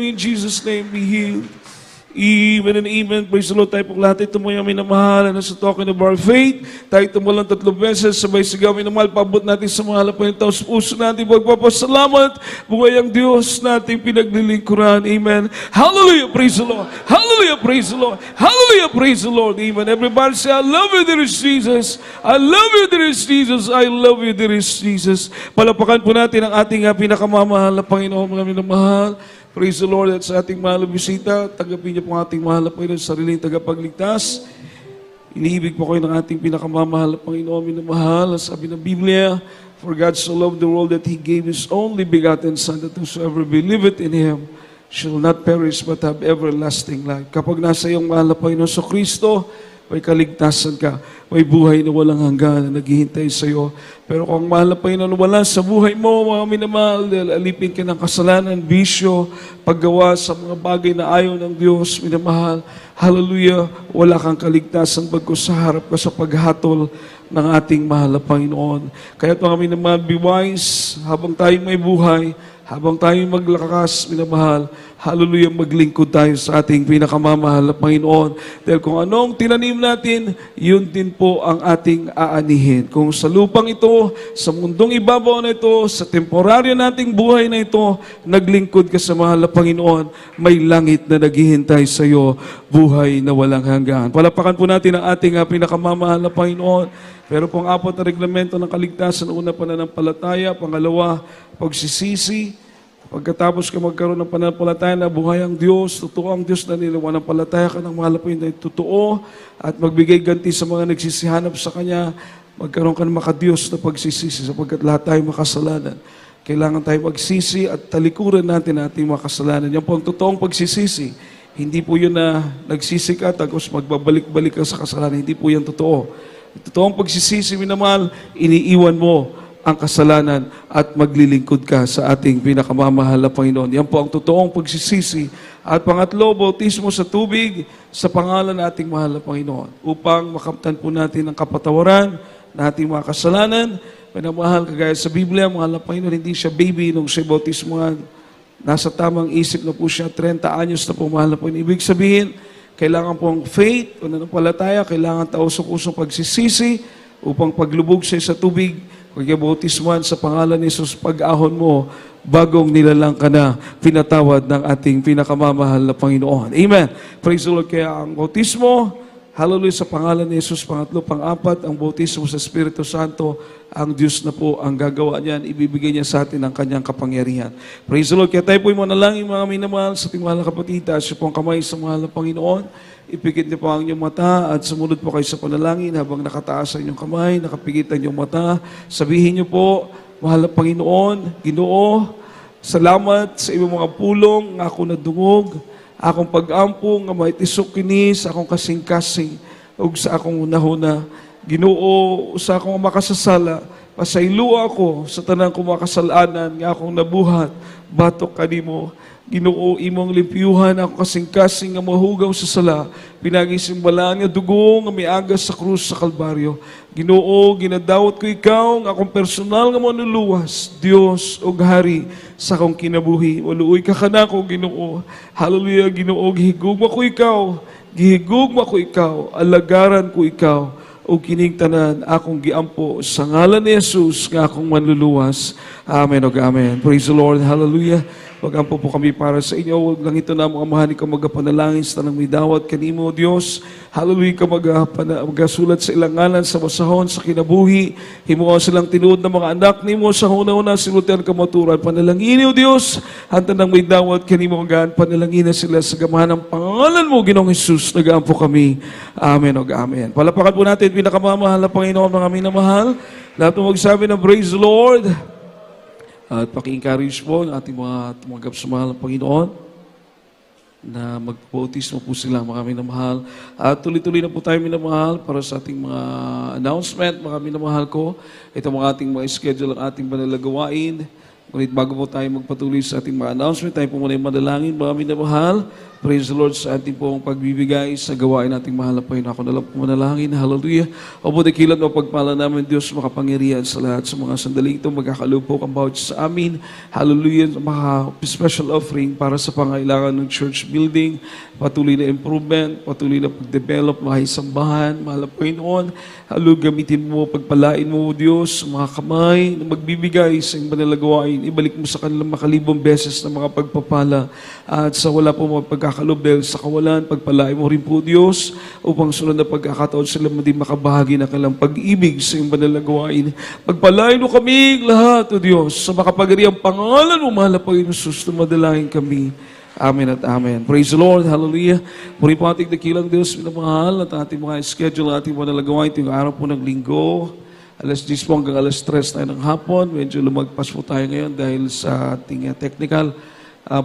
be healed. Amen and amen. Praise the Lord. Tayo pong lahat ito mo yung minamahal na sa token of our faith. Tayo tumulang 3 beses, sabay sigaw minamahal. Pabot natin sa mga halapan ng taos puso natin. Magpapasalamat. Buhay ang Diyos nating pinaglilingkuran. Amen. Hallelujah. Praise the Lord. Hallelujah. Praise the Lord. Hallelujah. Praise the Lord. Amen. Everybody say, I love you, dear Jesus. I love you, dear Jesus. I love you, dear Jesus. Palapakan po natin ang ating pinakamamahal na Panginoon, mga minamahal. Praise the Lord, at sa ating mahal na bisita, tagapin niyo po ang ating mahal na Panginoon sa sariling tagapagligtas. Iniibig po kayo ng ating pinakamamahal na Panginoon, minamahal. Sabi ng Biblia, for God so loved the world that He gave His only begotten Son, that whosoever believeth in Him shall not perish but have everlasting life. Kapag nasa iyong mahal na Panginoon sa Kristo, may kaligtasan ka, may buhay na walang hanggan na naghihintay sa iyo. Pero kung mahal na Panginoon wala sa buhay mo, mga minamahal, dahil alipin ka ng kasalanan, bisyo, paggawa sa mga bagay na ayaw ng Diyos, minamahal, hallelujah, wala kang kaligtasan bagkus sa harap ka sa paghatol ng ating mahal na Panginoon. Kaya mga minamahal, be wise, habang tayo may buhay, habang tayo maglakas, minamahal, hallelujah, maglingkod tayo sa ating pinakamamahal na Panginoon. Dahil kung anong tinanim natin, yun din po ang ating aanihin. Kung sa lupang ito, sa mundong ibabaw na ito, sa temporaryo nating buhay na ito, naglingkod ka sa mahal na Panginoon, may langit na naghihintay sa iyo, buhay na walang hanggan. Palapakan po natin ang ating pinakamamahal na Panginoon. Pero pong 4 na reglamento ng kaligtasan, una pananampalataya, pangalawa, pagsisisi, Pagkatapos ka magkaroon ng pananampalataya na buhay ang Diyos, totoo ang Diyos na nilawanampalataya ka ng mahal na Panginoon na totoo at magbigay ganti sa mga nagsisihanap sa Kanya, magkaroon ka ng makadiyos na pagsisisi sapagkat lahat tayo makasalanan. Kailangan tayo magsisi at talikuran natin ang ating makasalanan. Yan po ang totoong pagsisisi. Hindi po yun na nagsisi ka tapos magbabalik-balik ka sa kasalanan. Hindi po yan totoo. Ang totoong pagsisisi, minamahal, iniiwan mo ang kasalanan at maglilingkod ka sa ating pinakamamahal na Panginoon. Yan po ang totoong pagsisisi. At pangatlo, bautismo sa tubig sa pangalan ng ating mahal na Panginoon upang makamtan po natin ang kapatawaran ng ating mga kasalanan. Pinamahal, kagaya sa Biblia, mahal na Panginoon, hindi siya baby nung siya bautismohan. Nasa tamang isip na po siya, 30 anyos na po, mahal na Panginoon. Ibig sabihin, kailangan pong faith, pananampalataya, kailangan taos-pusong pagsisisi upang paglubog siya sa tubig, pagkabautismuhan sa pangalan ni Jesus, pag-ahon mo, bagong nilalang ka na, pinatawad ng ating pinakamamahal na Panginoon. Amen. Praise the Lord. Kaya ang bautismo, hallelujah, sa pangalan ni Jesus. Pangatlo, pang-apat, ang bautismo sa Espiritu Santo, ang Diyos na po ang gagawa niyan, ibibigay niya sa atin ang kanyang kapangyarihan. Praise the Lord. Kaya tayo po'y manalangin, mga minamahal, sa ating mahal na kapatid, taas po ang kamay sa mahal na Panginoon. Ipikit niyo po ang inyong mata at sumunod po kayo sa panalangin habang nakataas ang inyong kamay, nakapikit ang inyong mata. Sabihin niyo po, mahal na Panginoon, Ginoo, salamat sa iyong mga pulong nga ako nadungog, akong pag-ampong nga may tisok kinis, akong kasing-kasing, ug sa akong unahuna. Ginoo, sa akong makasasala, pasaylo ako sa tanang kong makasalanan nga akong nabuhat, batok kanimo. Ginoo, imong limpyuhan ako kasing-kasing nga mahugaw sa sala, pinagisimbalaan nga dugo nga miagas sa krus sa Kalbaryo. Ginoo, ginadawat ko ikaw nga akong personal nga manuluwas, Dios o Hari sa akong kinabuhi. Waluoy ka kanako, Ginoo. Hallelujah, Ginoo, gihigugma ko ikaw, alagaran ko ikaw, o kining tanan akong giampo sa ngalan ni Jesus nga akong manluluwas. Amen o amen. Praise the Lord. Hallelujah. Pag-ampo po kami para sa inyo. Huwag lang ito na mga mahani ka magapanalangin sa tanang may dawat kanimo, Diyos. Hallelujah ka magasulat sa ilang ngalan sa masahon, sa kinabuhi. Himuha silang tinuod ng mga anak nimo sa huna-huna silutian ka maturan. Panalangin o Diyos. Hanta ng may dawat kanimo gaan. Panalangin na sila sa gamahan ng pangalan mo, Ginoong Jesus. Nag-ampo kami. Amen o amen. Palapakan po natin pinakamamahal na Panginoon, mga minamahal. Lahat mo magsabi ng praise the Lord. At paki-encourage po ng ating mga tumanggap sa mahal ng Panginoon na mag-bautismo po sila, mga minamahal. At tuloy-tuloy na po tayo minamahal para sa ating mga announcement, mga minamahal ko. Ito mga ating mga schedule ang ating panalagawain. Ngunit bago po tayo magpatuloy sa ating mga announcement, tayo po muna yung manalangin, mga minamahal. Praise the Lord sa ating pong pagbibigay sa gawain nating mahal na Panginoon. Ako na lang po manalangin. Hallelujah. O po dakilan mo pagpala namin, Diyos, makapangyarihan sa lahat sa mga sandaling ito. Magkakalupok ang bawat sa amin. Hallelujah. Maka-special offering para sa pangailangan ng church building. Patuloy na improvement, patuloy na pag-develop, mga isambahan, mahal na Panginoon. Hallelujah. Gamitin mo, pagpalain mo, Diyos, mga kamay na magbibigay sa iyong panalagawain. Ibalik mo sa kanilang makalibong beses na mga pagpapala. At sa wala po magpagkakalob dahil sa kawalan, pagpalain mo rin po, Diyos, upang sunod na pagkakataon sila hindi makabahagi ng kanilang pag-ibig sa iyong panalagawain. Pagpalain mo kami lahat, O Diyos, sa makapagyarihang pangalan mo, mahal na Panginoon Jesus, na madalangin kami. Amen at amen. Praise the Lord. Hallelujah. Muli po ating dakilang Diyos, minamahal, at ating mga schedule, ating panalagawain, ito yung araw po ng linggo. Alas 10 po hanggang alas 3 tayo ng hapon. Medyo lumagpas po tayo ngayon dahil sa ating technical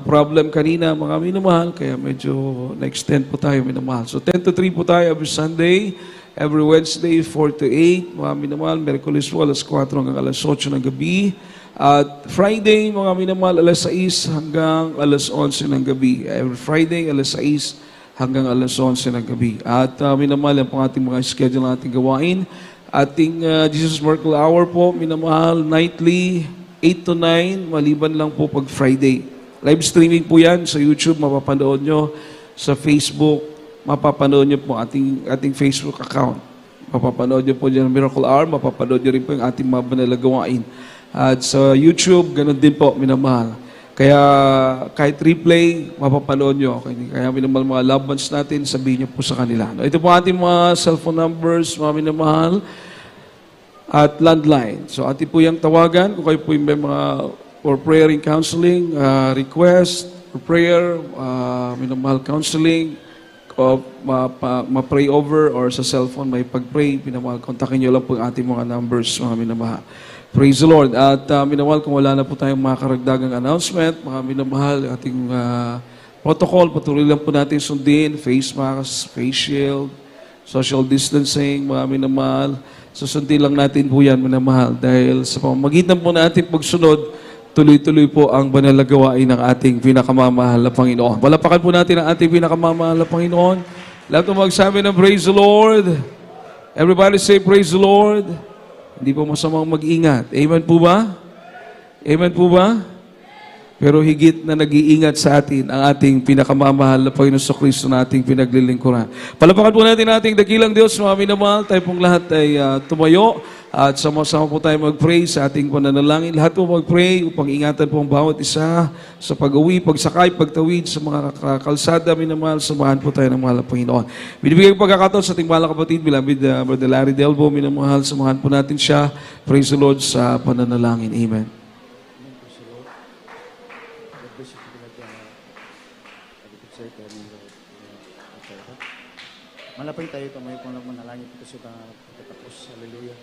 problem kanina, mga minamahal. Kaya medyo na-extend po tayo, minamahal. So 10 to 3 po tayo every Sunday. Every Wednesday, 4 to 8. Mga minamahal, Merkulis po, alas 4 hanggang alas 8 ng gabi. At Friday, mga minamahal, alas 6 hanggang alas 11 ng gabi. Every Friday, alas 6 hanggang alas 11 ng gabi. At minamahal, yan po ating mga schedule na ating gawain. Ating Jesus Miracle Hour po, minamahal, nightly, 8 to 9, maliban lang po pag Friday. Live streaming po yan sa YouTube, mapapanood nyo. Sa Facebook, mapapanood nyo po ating Facebook account. Mapapanood nyo po dyan Miracle Hour, mapapanood nyo rin po yung ating mga banalagawain. At sa YouTube, ganun din po, minamahal. Kaya kahit replay, mapapanood nyo. Kaya minamahal mga loved ones natin, sabihin nyo po sa kanila. Ito po ating mga cellphone numbers, mga minamahal, at landline. So atin po yung tawagan, kung kayo po yung may mga for prayer and counseling, request for prayer, minamahal counseling, o ma-pray over or sa cellphone may pag-pray, minamahal, kontakin nyo lang po ang ating mga numbers, mga minamahal. Praise the Lord. At minamahal, kung wala na po tayong mga karagdagang announcement, mga minamahal, ating protocol, patuloy lang po natin sundin, face mask, face shield, social distancing, mga minamahal. Susundin lang natin po yan, minamahal, dahil sa pamamagitan po natin pagsunod, tuloy-tuloy po ang banal na gawain ng ating pinakamamahal na Panginoon. Palapakan po natin ang ating pinakamamahal na Panginoon. Lahat po magsabi ng praise the Lord. Everybody say praise the Lord. Hindi po masamang mag-ingat. Amen po ba? Amen po ba? Pero higit na nag-iingat sa atin ang ating pinakamamahal na Panginoon sa Kristo na ating pinaglilingkuran. Palapakan po natin ating dakilang Diyos, mga minamahal. Tayo pong lahat ay tumayo at sama-sama po tayo mag-pray sa ating pananalangin. Lahat po mag-pray upang ingatan po ang bawat isa sa pag-uwi, pagsakay, pagtawid sa mga kalsada, minamahal. Samahan po tayo ng mahal na Panginoon. Binibigay ko pagkakataon sa ating mahal na kapatid, beloved Brother Larry Delbo, minamahal. Samahan po natin siya. Praise the Lord sa pananalangin. Amen. Malapay tayo tumayo kung lang manalangin ito sa pagkatapos. Hallelujah.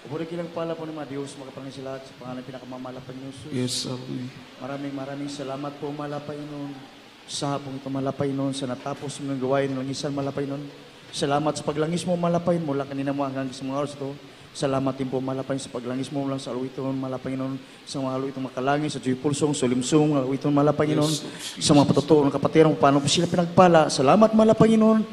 Uburi kilang pala po ng mga Diyos, makapangin sila sa pangalan pinakamamalapan niyo, Jesus. Yes, hallelujah. Maraming salamat po, malapay noon. Sa hapong ito malapay noon, sa natapos mong gawain, langisan malapay noon. Salamat sa paglangis mo, malapay mula kanina mo hanggang sa mga oras ito. Salamat din po, malapay sa paglangis mo lang sa aluiton, malapay noon. Sa mga aluitong makalangis, sa Diyo'y pulsong, sulimsong, aluiton, malapay noon. Sa mga patutuon ng kapatiran, paano po sila pinagpala. Salamat, malapay noon.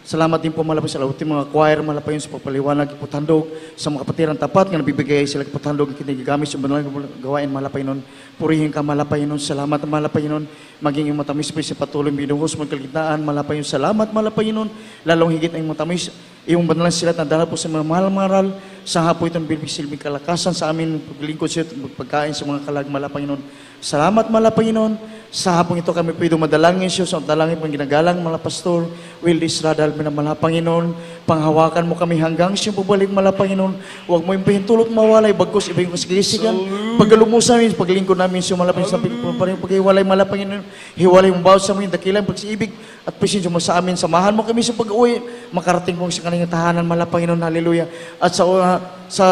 Salamat din po malapay sa lautin mga choir, malapay sa pagpaliwanag, iputhandog, sa mga kapatiran tapat nga nabibigay sila iputhandog, kinigamit sa banal gawain malapay nun. Purihin ka malapay nun, salamat malapay nun. Maging yung matamis po sa patuloy binuhos, magkaligtaan, malapay nun, salamat malapay nun. Lalong higit ang matamis, iyong banal sila na dala po sa mga mahal-maral, sa hapo itong silbing kalakasan sa amin, paglingkod siya, pagkain sa mga kalag malapay nun. Salamat malapay nun. Sa hapong ito kami pwede madalangin siya sa dalangin pang ginagalang mga pastor. Will this radal minamala Panginoon. Panghawakan mo kami hanggang siya bubalik mala Panginoon. Huwag mo yung pahintulot mawalay. Bagkos iba yung kasigisigan. Paggalumusan namin, paglingkod namin siya malapin sa paghiwalay mala Panginoon. Hiwalay mong bawat sa amin, dakilang pagsiibig at presensya mo sa amin. Samahan mo kami sa pag-uwi. Makarating mo sa kanilang tahanan mala Panginoon. Hallelujah. At sa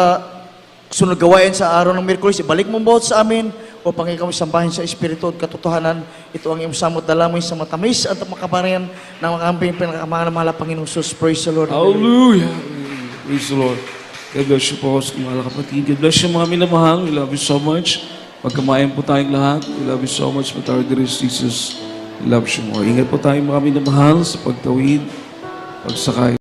sunod gawain sa araw ng Miyerkules, ibalik mo bawat sa amin upang ikaw sambahin sa Espiritu at katotohanan. Ito ang iyong samot dalamoy sa matamis at makaparian ng mga kamping pinakamangan ng mahal na Panginoon Jesus. Praise the Lord. Hallelujah. Praise the Lord. God bless you po, mga kapatid. God bless you, mga minamahal. We love you so much. Pagkamayan po tayong lahat. We love you so much. But our dearest Jesus, we love you more. Ingat po tayong mga minamahal sa pagtawid, pagsakay.